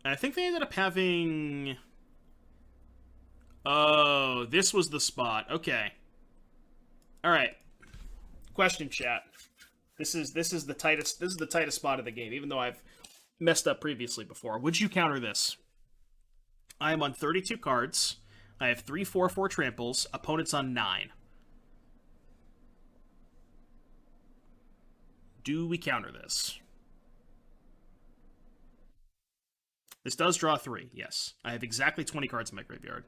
And I think they ended up having... Oh, this was the spot. Okay. All right. Question, chat. This is the tightest spot of the game, even though I've messed up previously before. Would you counter this? I am on 32 cards. I have 3/4/4 tramples. Opponent's on 9. Do we counter this? This does draw 3, yes. I have exactly 20 cards in my graveyard.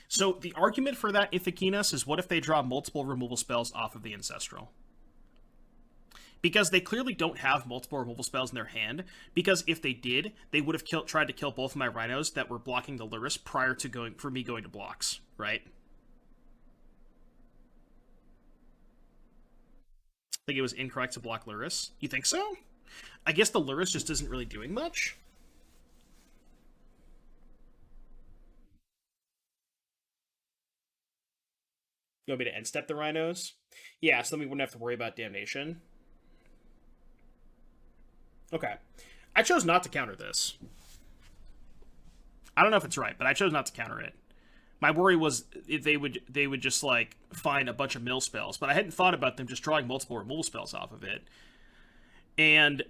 So the argument for that Ithakinas is, what if they draw multiple removal spells off of the Ancestral? Because they clearly don't have multiple removal spells in their hand, because if they did, they would have tried to kill both of my Rhinos that were blocking the Lurrus prior to me going to blocks, right? I think it was incorrect to block Lurrus. You think so? I guess the Lurrus just isn't really doing much. You want me to end step the Rhinos? Yeah, so then we wouldn't have to worry about Damnation. Okay. I chose not to counter this. I don't know if it's right, but I chose not to counter it. My worry was if they would just, like, find a bunch of mill spells, but I hadn't thought about them just drawing multiple removal spells off of it. And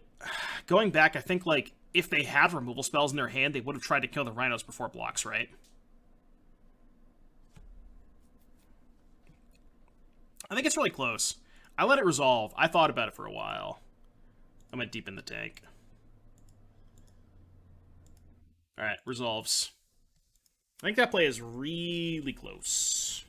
going back, I think, like, if they had removal spells in their hand, they would have tried to kill the Rhinos before blocks, right? I think it's really close. I let it resolve. I thought about it for a while. I went deep in the tank. Alright, resolves. I think that play is really close.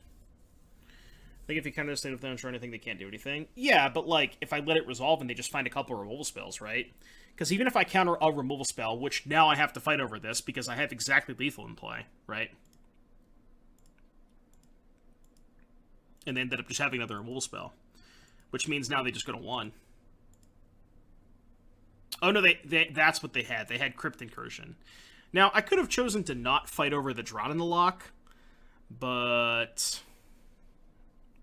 I think if you counter this thing with them or anything, they can't do anything. Yeah, but like, if I let it resolve and they just find a couple of removal spells, right? Because even if I counter a removal spell, which now I have to fight over this because I have exactly lethal in play, right? And they ended up just having another removal spell. Which means now they just go to 1. Oh no, that's what they had. They had Crypt Incursion. Now, I could have chosen to not fight over the Drawn in the Lock, but...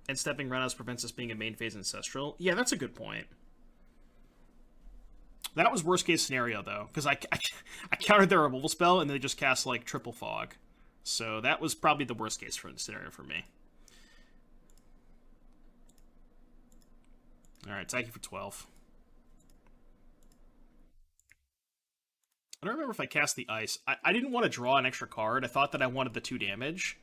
And stepping Rhinos prevents us being a main phase Ancestral. Yeah, that's a good point. That was worst case scenario, though, because I countered their removal spell, and they just cast, like, Triple Fog. So that was probably the worst case scenario for me. Alright, thank you for 12. I don't remember if I cast the Ice. I didn't want to draw an extra card. I thought that I wanted the 2 damage.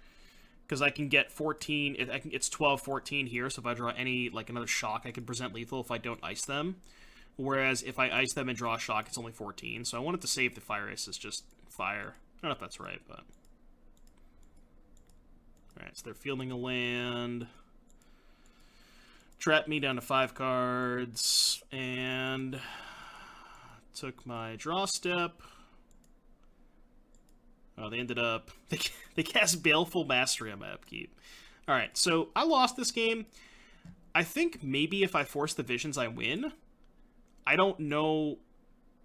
Because I can get 14, it's 12, 14 here, so if I draw any, like, another shock, I can present lethal if I don't ice them. Whereas if I ice them and draw a shock, it's only 14. So I wanted to save the Fire Ace as just fire. I don't know if that's right, but... Alright, so they're fielding a land. Trapped me down to 5 cards, and... Took my draw step. Oh, they ended up... They cast Baleful Mastery on my upkeep. Alright, so I lost this game. I think maybe if I force the Visions, I win. I don't know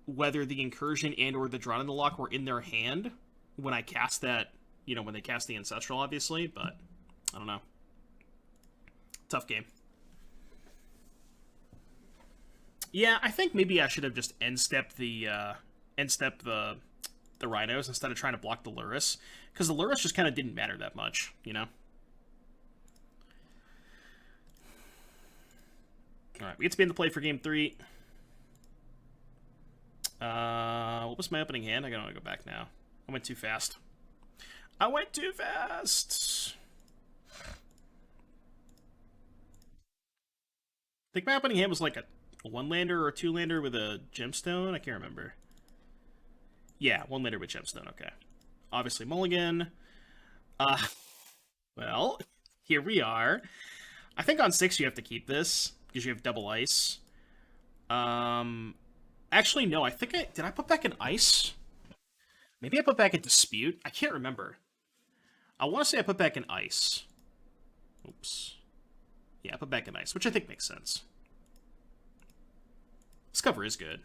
whether the Incursion and or the Drawn in the Lock were in their hand when I cast that, you know, when they cast the Ancestral, obviously, but I don't know. Tough game. Yeah, I think maybe I should have just end-stepped the Rhinos instead of trying to block the Lurrus, because the Lurrus just kind of didn't matter that much, you know? Alright, we get to be in the play for game 3. What was my opening hand? I gotta go back now. I went too fast. I went too fast! I think my opening hand was like a 1-lander or a 2-lander with a gemstone? I can't remember. Yeah, 1-lander with gemstone, okay. Obviously mulligan. Well, here we are. I think on 6 you have to keep this, because you have double ice. Actually, no, I think did I put back an ice? Maybe I put back a dispute? I can't remember. I want to say I put back an ice. Oops. Yeah, I put back an ice, which I think makes sense. This cover is good.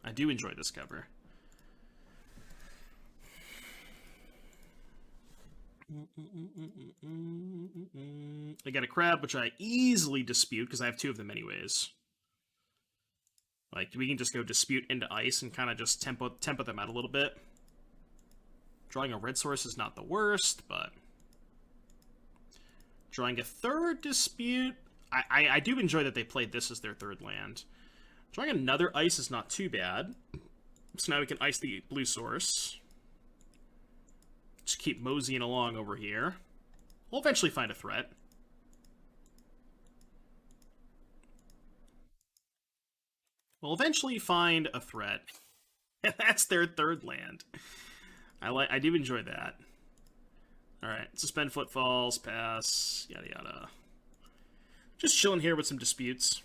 I do enjoy this cover. I got a crab, which I easily dispute, because I have 2 of them anyways. Like, we can just go dispute into ice and kind of just tempo them out a little bit. Drawing a red source is not the worst, but... Drawing a 3rd dispute... I do enjoy that they played this as their 3rd land. Drawing another ice is not too bad. So now we can ice the blue source. Just keep moseying along over here. We'll eventually find a threat. We'll eventually find a threat. And that's their 3rd land. I do enjoy that. Alright, suspend footfalls, pass, yada yada. Just chilling here with some disputes.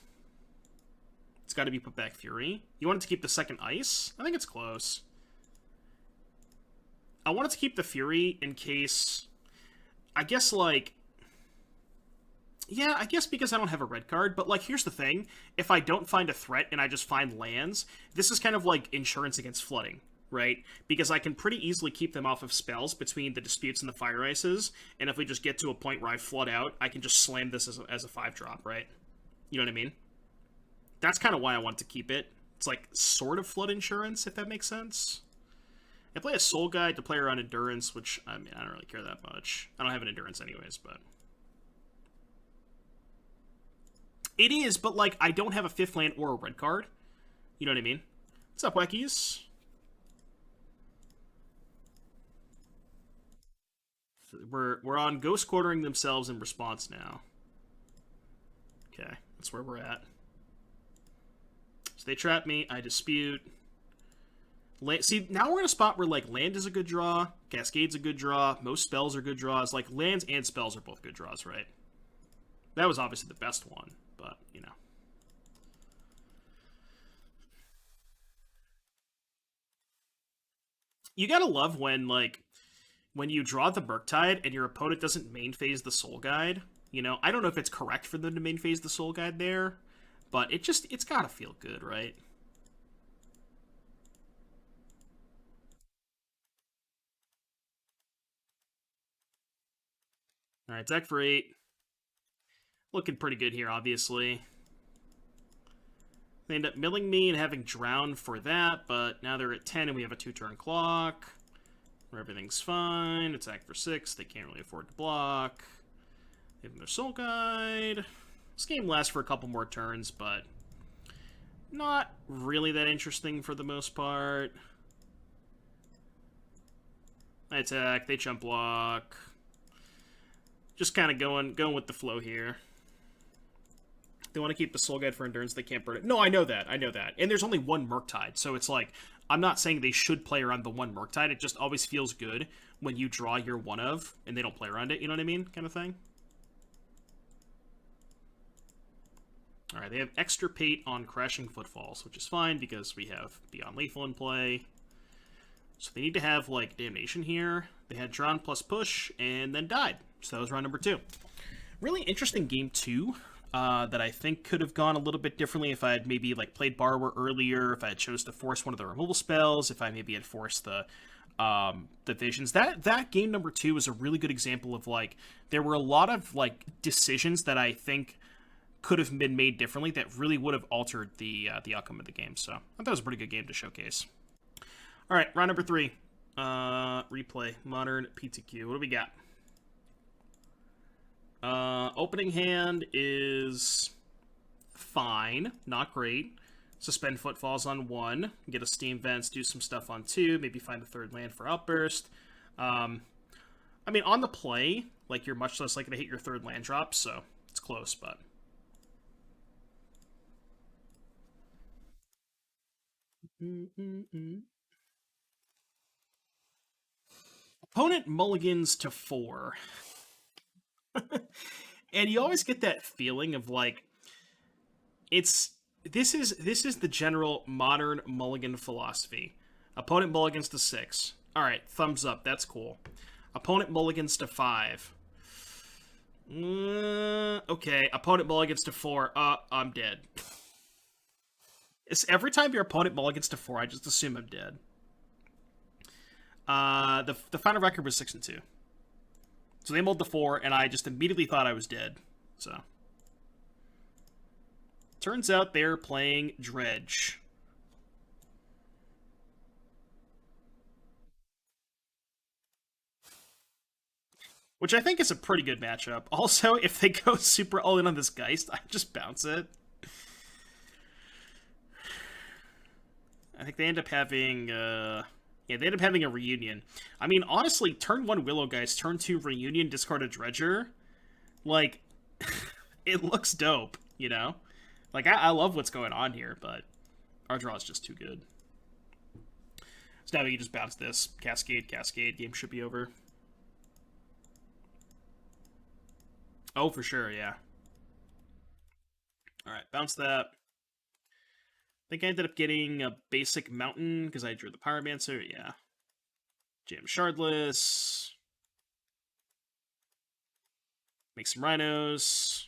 It's got to be put back Fury. You want it to keep the 2nd ice? I think it's close. I wanted to keep the Fury in case... I guess, like... Yeah, I guess because I don't have a red card, but, like, here's the thing. If I don't find a threat and I just find lands, this is kind of like insurance against flooding, right? Because I can pretty easily keep them off of spells between the disputes and the fire ices, and if we just get to a point where I flood out, I can just slam this as a 5-drop, right? You know what I mean? That's kind of why I want to keep it. It's like sort of flood insurance, if that makes sense. I play a Soul Guide to play around Endurance, which, I mean, I don't really care that much. I don't have an Endurance anyways, but... It is, but, like, I don't have a 5th land or a red card. You know what I mean? What's up, Wackies? We're on Ghost Quartering themselves in response now. Okay, that's where we're at. So they trap me, I dispute. See, now we're in a spot where, like, land is a good draw, Cascade's a good draw, most spells are good draws. Like, lands and spells are both good draws, right? That was obviously the best one, but, you know. You gotta love when, like, when you draw the Murktide and your opponent doesn't main phase the Soul Guide. You know, I don't know if it's correct for them to main phase the Soul Guide there, but it's gotta feel good, right? Alright, deck for 8. Looking pretty good here, obviously. They end up milling me and having Drown for that, but now they're at 10 and we have a 2-turn clock. Where everything's fine. Attack for 6. They can't really afford to block. They have their Soul Guide. This game lasts for a couple more turns, but not really that interesting for the most part. I attack, they jump block. Just kind of going with the flow here. They want to keep the Soul Guide for Endurance, they can't burn it. No, I know that. And there's only one Murktide, so it's like, I'm not saying they should play around the one Murktide, it just always feels good when you draw your one of, and they don't play around it, you know what I mean? Kind of thing. Alright, they have Extirpate on Crashing Footfalls, which is fine, because we have Beyond Lethal in play. So they need to have, like, Damnation here. They had Drown plus Push, and then died. So that was round number 2. Really interesting game 2. That I think could have gone a little bit differently if I had maybe like played Borrower earlier, if I had chose to force one of the removal spells, if I maybe had forced the visions. That game number 2 is a really good example of like there were a lot of like decisions that I think could have been made differently that really would have altered the outcome of the game. So I thought it was a pretty good game to showcase. All right, round number 3. Replay. Modern PTQ. What do we got? Opening hand is fine. Not great. Suspend Footfalls on 1. Get a Steam Vents, do some stuff on 2. Maybe find a third land for Outburst. I mean, on the play, like, you're much less likely to hit your third land drop, so it's close, but... Opponent mulligans to 4. And you always get that feeling of, like, this is the general modern mulligan philosophy. Opponent mulligans to 6. Alright, thumbs up, that's cool. Opponent mulligans to 5. Okay, opponent mulligans to 4. I'm dead. It's every time your opponent mulligans to 4, I just assume I'm dead. The final record was 6-2. So they mulled the 4, and I just immediately thought I was dead. So. Turns out they're playing Dredge. Which I think is a pretty good matchup. Also, if they go super all in on this Geist, I just bounce it. I think they end up having, yeah, they end up having a Reunion. I mean, honestly, turn 1 Willow Geist, turn 2 Reunion, discard a Dredger. Like, it looks dope, you know? Like, I love what's going on here, but our draw is just too good. So now we can just bounce this. Cascade, Cascade, game should be over. Oh, for sure, yeah. Alright, bounce that. I think I ended up getting a basic mountain because I drew the Pyromancer, yeah. Jam Shardless. Make some Rhinos.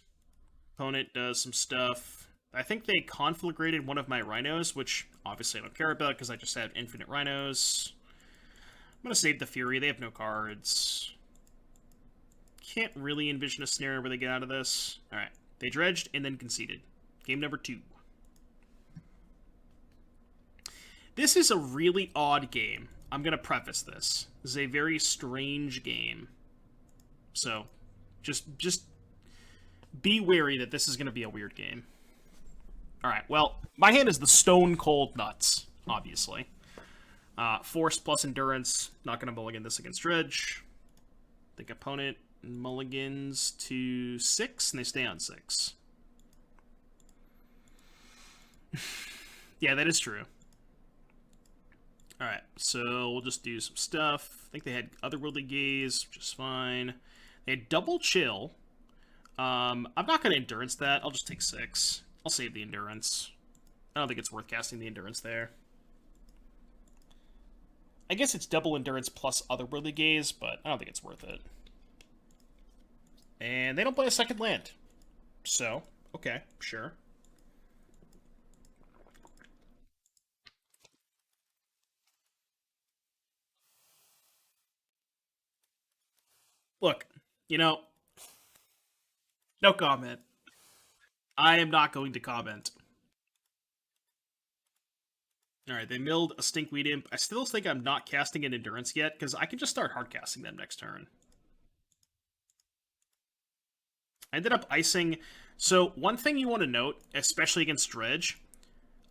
Opponent does some stuff. I think they conflagrated one of my Rhinos, which obviously I don't care about because I just have infinite Rhinos. I'm going to save the Fury. They have no cards. Can't really envision a scenario where they get out of this. Alright. They dredged and then conceded. Game number 2. This is a really odd game. I'm going to preface this. This is a very strange game. So, just be wary that this is going to be a weird game. Alright, well, my hand is the Stone Cold Nuts, obviously. Force plus Endurance. Not going to mulligan this against Dredge. The opponent mulligans to 6, and they stay on 6. Yeah, that is true. Alright, so we'll just do some stuff. I think they had Otherworldly Gaze, which is fine. They had Double Chill. I'm not going to Endurance that. I'll just take 6. I'll save the Endurance. I don't think it's worth casting the Endurance there. I guess it's double Endurance plus Otherworldly Gaze, but I don't think it's worth it. And they don't play a second land. So, okay, sure. Look, you know, no comment. I am not going to comment. Alright, they milled a Stinkweed Imp. I still think I'm not casting an Endurance yet, because I can just start hard casting them next turn. I ended up icing... So, one thing you want to note, especially against Dredge,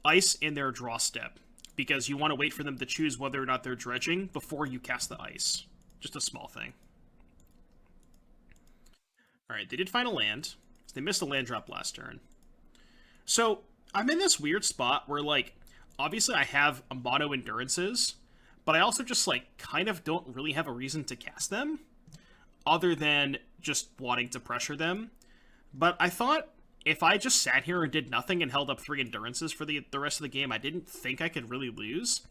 ice in their draw step, because you want to wait for them to choose whether or not they're dredging before you cast the ice. Just a small thing. Alright, they did find a land. They missed a land drop last turn. So, I'm in this weird spot where, like, obviously I have a mono Endurances, but I also just, like, kind of don't really have a reason to cast them, other than just wanting to pressure them. But I thought if I just sat here and did nothing and held up 3 Endurances for the rest of the game, I didn't think I could really lose.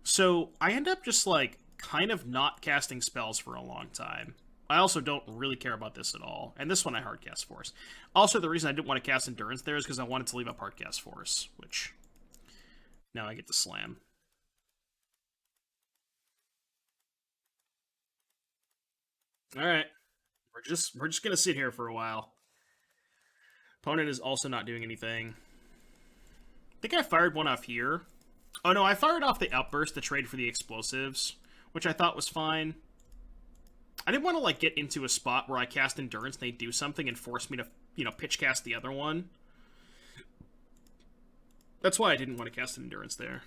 So I end up just, like, kind of not casting spells for a long time. I also don't really care about this at all. And this one I hardcast Force. Also, the reason I didn't want to cast Endurance there is because I wanted to leave up hardcast Force, which now I get to slam. All right, we're just gonna sit here for a while. Opponent is also not doing anything. I think I fired one off here. Oh no, I fired off the outburst to trade for the explosives, which I thought was fine. I didn't want to like get into a spot where I cast endurance and they do something and force me to, pitch cast the other one. That's why I didn't want to cast an endurance there.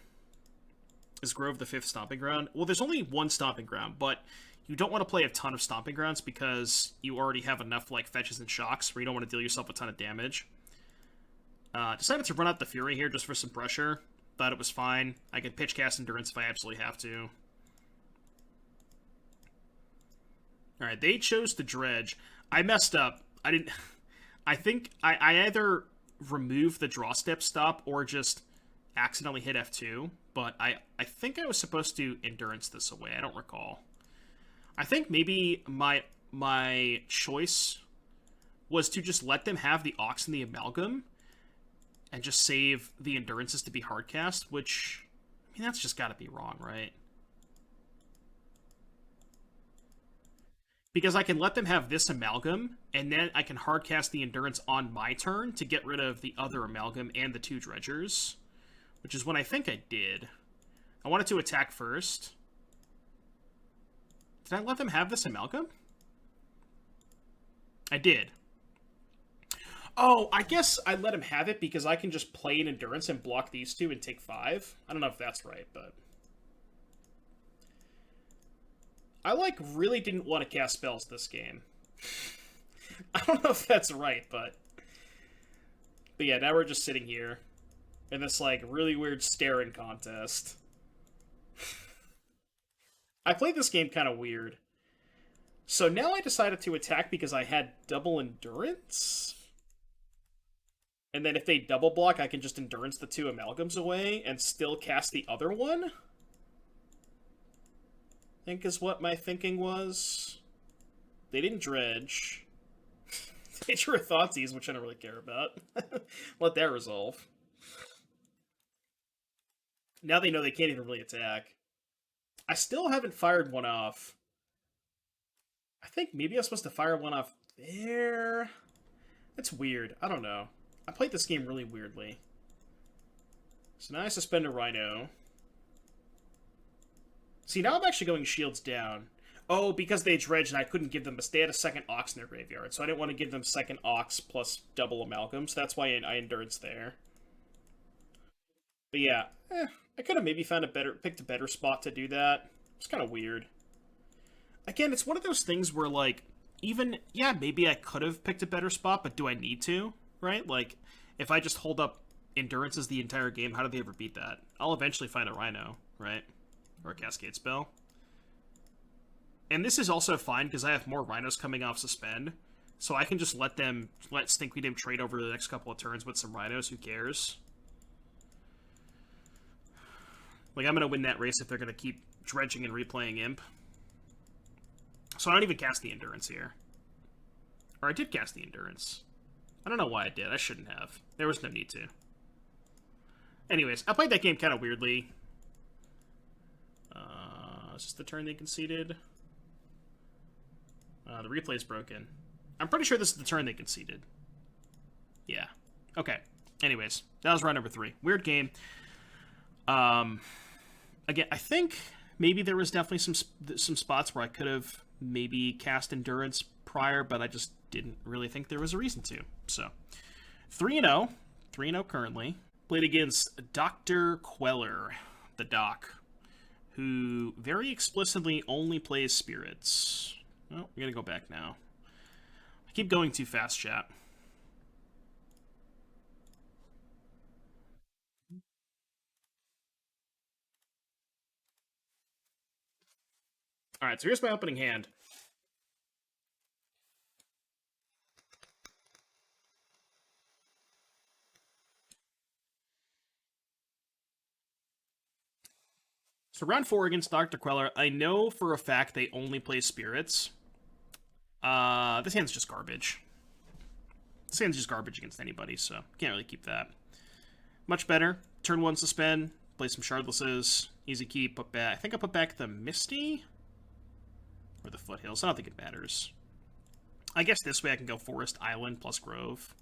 Is Grove the 5th stomping ground? Well, there's only one stomping ground, but you don't want to play a ton of stomping grounds because you already have enough like fetches and shocks where you don't want to deal yourself a ton of damage. Decided to run out the Fury here just for some pressure. Thought it was fine. I could pitch cast endurance if I absolutely have to. Alright, they chose to dredge. I messed up. I didn't... I think I either removed the draw step stop or just accidentally hit F2, but I think I was supposed to endurance this away. I don't recall. I think maybe my choice was to just let them have the Ox and the Amalgam and just save the endurances to be hardcast, which, I mean, that's just gotta be wrong, right? Because I can let them have this Amalgam, and then I can hardcast the endurance on my turn to get rid of the other Amalgam and the 2 dredgers, which is what I think I did. I wanted to attack first. Did I let them have this Amalgam? I did. Oh, I guess I let him have it because I can just play an endurance and block these 2 and take 5. I don't know if that's right, but... I, like, really didn't want to cast spells this game. I don't know if that's right, but... But yeah, now we're just sitting here in this, like, really weird staring contest. I played this game kind of weird. So now I decided to attack because I had double endurance? And then if they double block, I can just endurance the 2 amalgams away and still cast the other one? I think is what my thinking was. They didn't dredge. They drew Thoughtseize, which I don't really care about. Let that resolve. Now they know they can't even really attack. I still haven't fired one off. I think maybe I was supposed to fire one off there. That's weird. I don't know. I played this game really weirdly. So now I suspend a Rhino. See, now I'm actually going shields down. Oh, because they dredged and I couldn't give them they had a second Ox in their graveyard, so I didn't want to give them second Ox plus double Amalgam, so that's why I endurance there. But yeah, I could have maybe picked a better spot to do that. It's kind of weird. Again, it's one of those things where, like, yeah, maybe I could have picked a better spot, but do I need to? Right? Like, if I just hold up endurances the entire game, how do they ever beat that? I'll eventually find a Rhino, right? Or a Cascade spell. And this is also fine because I have more Rhinos coming off suspend, so I can just let Stinkweed trade over the next couple of turns with some Rhinos. Who cares? Like, I'm going to win that race if they're going to keep dredging and replaying Imp. So I don't even cast the Endurance here. Or I did cast the Endurance. I don't know why I did. I shouldn't have. There was no need to. Anyways, I played that game kind of weirdly. Is this the turn they conceded? The replay's broken. I'm pretty sure this is the turn they conceded. Yeah. Okay. Anyways, that was round number 3. Weird game. Again, I think maybe there was definitely some spots where I could have maybe cast Endurance prior, but I just didn't really think there was a reason to. So, 3-0. 3-0 currently. Played against Dr. Queller, the Doc, who very explicitly only plays Spirits. Oh, we gotta go back now. I keep going too fast, chat. Alright, so here's my opening hand. So round 4 against Dr. Queller, I know for a fact they only play Spirits. This hand's just garbage. This hand's just garbage against anybody, so can't really keep that. Much better. Turn 1 suspend, play some Shardlesses, easy keep, put back. I think I put back the Misty? Or the Foothills, I don't think it matters. I guess this way I can go Forest, Island, plus Grove.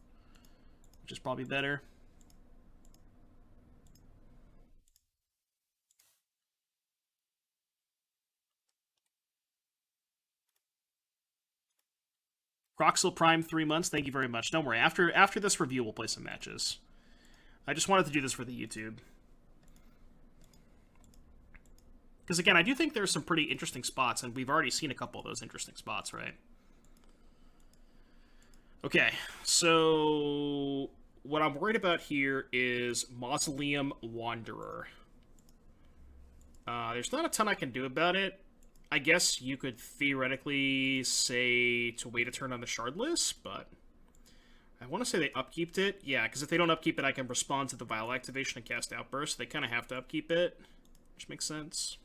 which is probably better. Croxel Prime 3 months. Thank you very much. Don't worry. After this review, we'll play some matches. I just wanted to do this for the YouTube. Because again, I do think there's some pretty interesting spots, and we've already seen a couple of those interesting spots, right? Okay, so what I'm worried about here is Mausoleum Wanderer. There's not a ton I can do about it. I guess you could theoretically say to wait a turn on the Shardless, but I want to say they upkeeped it. Yeah, because if they don't upkeep it, I can respond to the Vial activation and cast Outburst. They kind of have to upkeep it, which makes sense.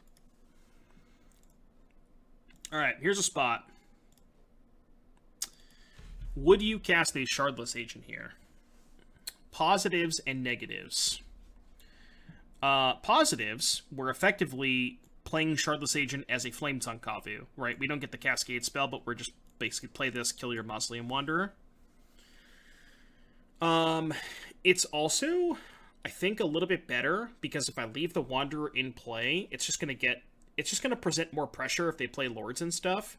Alright, here's a spot. Would you cast a Shardless agent here? Positives and negatives. Positives were effectively playing Shardless Agent as a Flame Tongue Kavu, right? We don't get the Cascade spell, but we're just basically play this, kill your Mausoleum Wanderer. It's also, I think, a little bit better, because if I leave the Wanderer in play, it's just gonna present more pressure if they play Lords and stuff.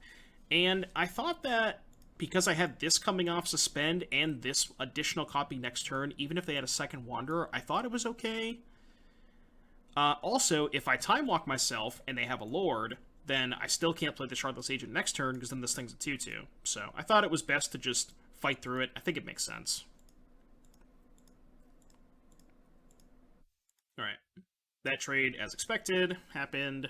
And I thought that because I had this coming off Suspend and this additional copy next turn, even if they had a second Wanderer, I thought it was okay. Also, if I Time Walk myself and they have a Lord, then I still can't play the Shardless Agent next turn, because then this thing's a 2-2. So I thought it was best to just fight through it. I think it makes sense. Alright. That trade, as expected, happened.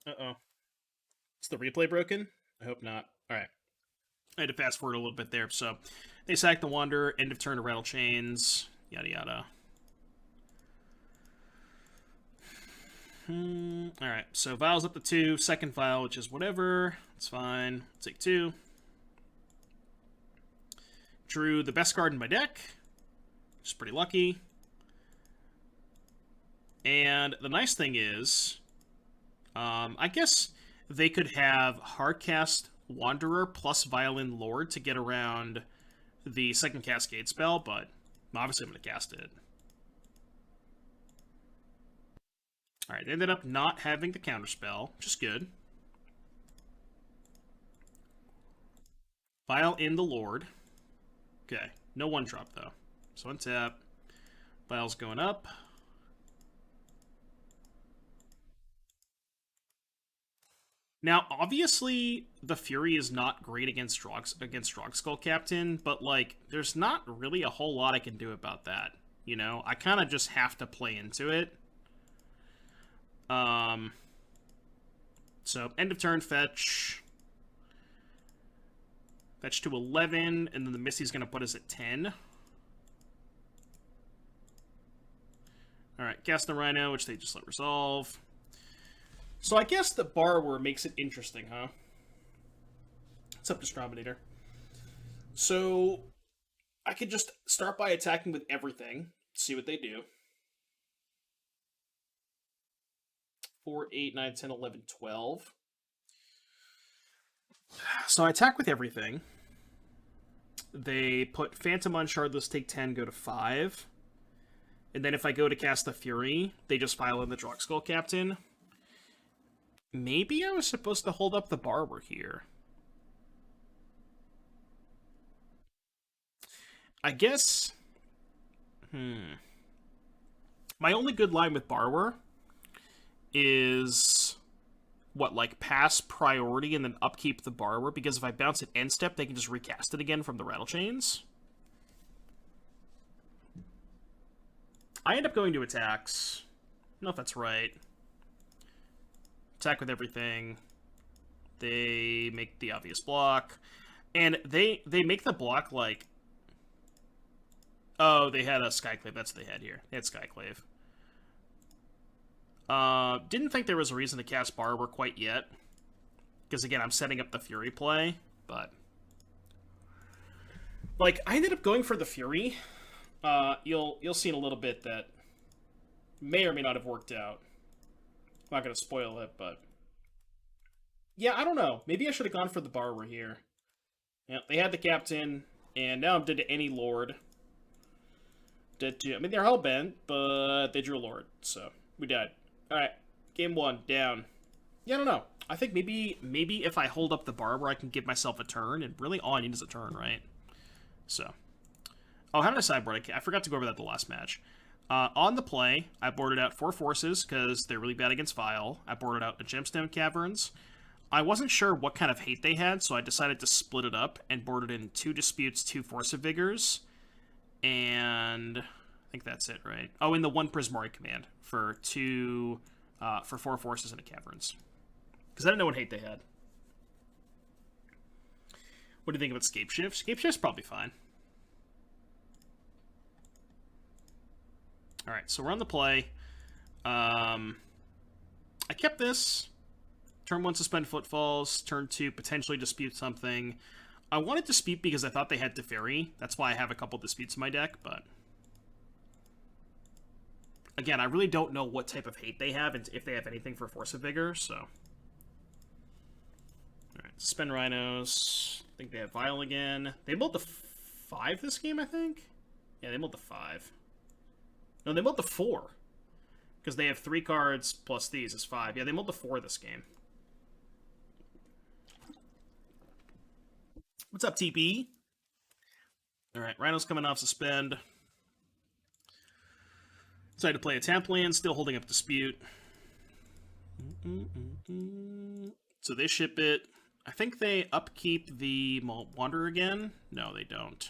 Uh-oh. Is the replay broken? I hope not. Alright. I had to fast forward a little bit there. So, they sack the Wanderer, end of turn to Rattle Chains, yada yada. Alright, so Vial's up to 2, second Vial, which is whatever. It's fine. Take 2. Drew the best card in my deck, which is pretty lucky. And the nice thing is, I guess they could have Hardcast Wanderer plus Violin Lord to get around the second Cascade spell, but obviously I'm going to cast it. Alright, they ended up not having the counterspell, which is good. Vial in the Lord. Okay, no one-drop though. So untap. Vial's going up. Now, obviously, the Fury is not great against Drogskull Captain, but, like, there's not really a whole lot I can do about that, you know? I kind of just have to play into it. So, end of turn, fetch. Fetch to 11, and then the Misty's going to put us at 10. Alright, cast the Rhino, which they just let resolve. So I guess the Borrower makes it interesting, huh? What's up, Distrominator? So I could just start by attacking with everything, see what they do. 4, 8, 9, 10, 11, 12. So I attack with everything. They put Phantom on Shardless, take 10, go to 5. And then if I go to cast the Fury, they just file in the Drogskull Captain. Maybe I was supposed to hold up the Borrower here. I guess... My only good line with Borrower is... what, like, pass priority and then upkeep the Borrower, because if I bounce at end step, they can just recast it again from the Rattle Chains. I end up going to attacks. I don't know if that's right. Attack with everything. They make the obvious block. And they make the block like... Oh, they had a Skyclave. That's what they had here. They had Skyclave. Didn't think there was a reason to cast Borrower quite yet. Because, again, I'm setting up the Fury play. But... like, I ended up going for the Fury. You'll see in a little bit that may or may not have worked out. I'm not going to spoil it, but Yeah, I don't know. Maybe I should have gone for the Barber here. Yeah, they had the Captain, and now I'm dead to any Lord. Dead to... I mean, they're hellbent, but they drew a Lord, so we died. Alright, game 1, down. Yeah, I don't know. I think maybe if I hold up the Barber, I can give myself a turn, and really all I need is a turn, right? So... Oh, how did I sideboard? I forgot to go over that the last match. On the play, I boarded out 4 Forces, because they're really bad against Vile. I boarded out the Gemstone Caverns. I wasn't sure what kind of hate they had, so I decided to split it up and boarded in 2 Disputes, 2 Force of Vigors, and I think that's it, right? Oh, and the 1 Prismari command for 4 Forces and a Caverns. Because I didn't know what hate they had. What do you think about Scape Shift? Scape Shift's probably fine. Alright, so we're on the play. I kept this. Turn 1, suspend Footfalls. Turn 2, potentially dispute something. I wanted Dispute because I thought they had Teferi. That's why I have a couple Disputes in my deck, but... Again, I really don't know what type of hate they have, and if they have anything for Force of Vigor, so... Alright, suspend Rhinos. I think they have Vile again. They built the 5 this game, I think? Yeah, they built the 5. No, they built the 4. Because they have 3 cards plus these is 5. Yeah, they built the 4 this game. What's up, TP? Alright, Rhino's coming off suspend. Decided to play a tap land, still holding up Dispute. So they ship it. I think they upkeep the Wanderer again. No, they don't.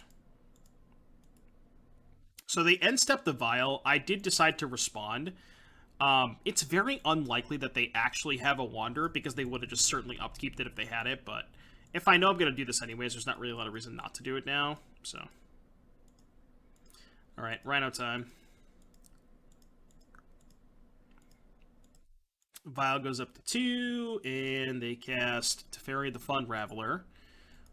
So they end step the Vile. I did decide to respond. It's very unlikely that they actually have a Wanderer because they would have just certainly upkeeped it if they had it, but if I know I'm going to do this anyways, there's not really a lot of reason not to do it now, so. Alright, Rhino time. Vile goes up to 2, and they cast Teferi the Fund Raveler,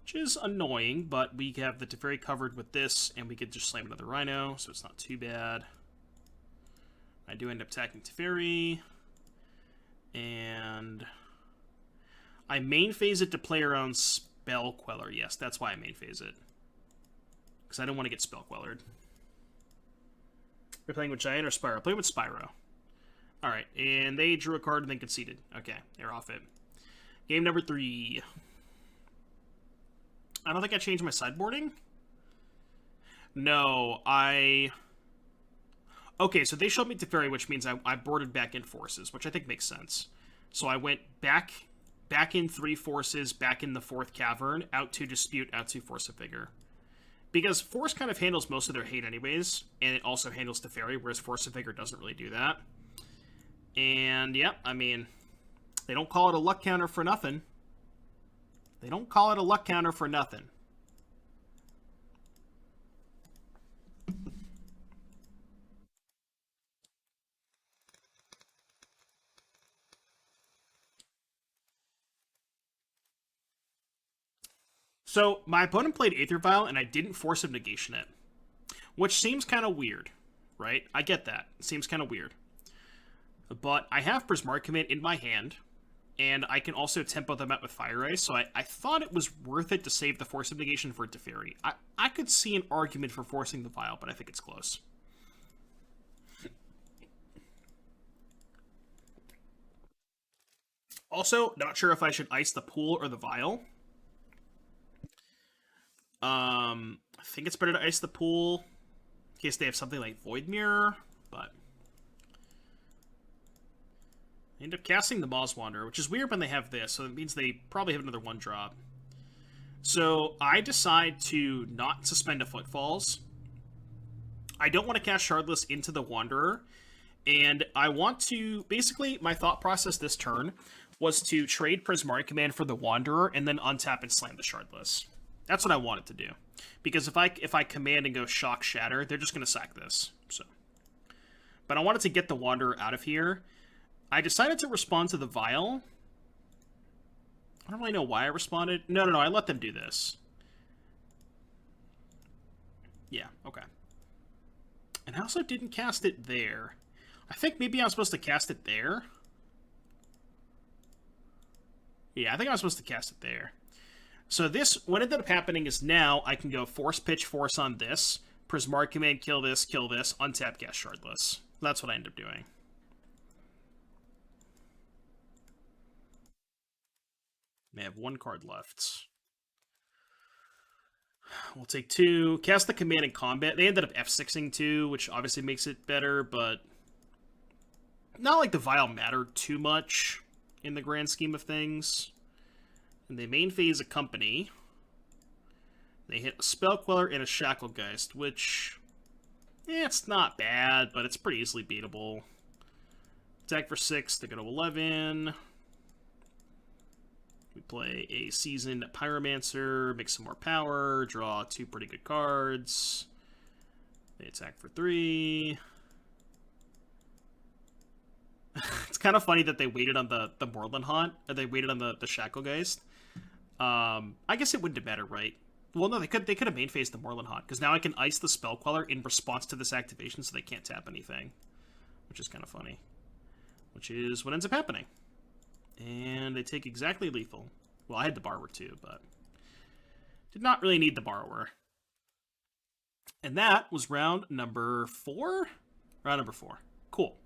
which is annoying, but we have the Teferi covered with this, and we could just slam another Rhino, so it's not too bad. I do end up attacking Teferi, and I main phase it to play around Spell Queller. Yes, that's why I main phase it, because I don't want to get Spell Quellered. You're playing with Giant or Spyro? Playing with Spyro. Alright, and they drew a card and then conceded. Okay, they're off it. Game number 3. I don't think I changed my sideboarding. No, Okay, so they showed me Teferi, which means I boarded back in Forces, which I think makes sense. So I went back in 3 Forces, back in the 4th Cavern, out to Dispute, out to Force of Vigor. Because Force kind of handles most of their hate anyways, and it also handles Teferi, whereas Force of Vigor doesn't really do that. And, yeah, I mean, they don't call it a luck counter for nothing. They don't call it a luck counter for nothing. So, my opponent played Aether Vial, and I didn't force him negation it. Which seems kind of weird, right? I get that. It seems kind of weird. But I have Prismari Command in my hand, and I can also tempo them out with Fire Ice, so I thought it was worth it to save the Force of Negation for Teferi. I could see an argument for forcing the Vial, but I think it's close. Also, not sure if I should ice the pool or the Vial. I think it's better to ice the pool in case they have something like Void Mirror, but I end up casting the Moz Wanderer, which is weird when they have this, so it means they probably have another 1-drop. So I decide to not suspend a Footfalls. I don't want to cast Shardless into the Wanderer, and I want to... Basically, my thought process this turn was to trade Prismari Command for the Wanderer, and then untap and slam the Shardless. That's what I wanted to do. Because if I command and go Shock Shatter, they're just going to sack this. So, but I wanted to get the Wanderer out of here. I decided to respond to the Vial. I don't really know why I responded. No, I let them do this. Yeah, okay. And I also didn't cast it there. I think maybe I'm supposed to cast it there. Yeah, I think I was supposed to cast it there. So this, what ended up happening is now I can go Force Pitch, Force on this, Prismark Command, kill this, untap, cast Shardless. That's what I ended up doing. They have one card left. We'll take 2. Cast the command in combat. They ended up F6ing 2, which obviously makes it better, but not like the Vial mattered too much in the grand scheme of things. And they main phase a Company. They hit a Spell Queller and a Shacklegeist, which, it's not bad, but it's pretty easily beatable. Attack for 6, they go to 11. We play a Seasoned Pyromancer, make some more power, draw 2 pretty good cards. They attack for 3. It's kind of funny that they waited on the Moorland Haunt, or they waited on the Shacklegeist. I guess it wouldn't matter, right? Well, no, they could have main phased the Moorland Haunt, because now I can ice the Spell Queller in response to this activation, so they can't tap anything, which is kind of funny. Which is what ends up happening. And they take exactly lethal. Well, I had the Borrower too, but did not really need the Borrower. And that was round number 4? Round number 4. Cool.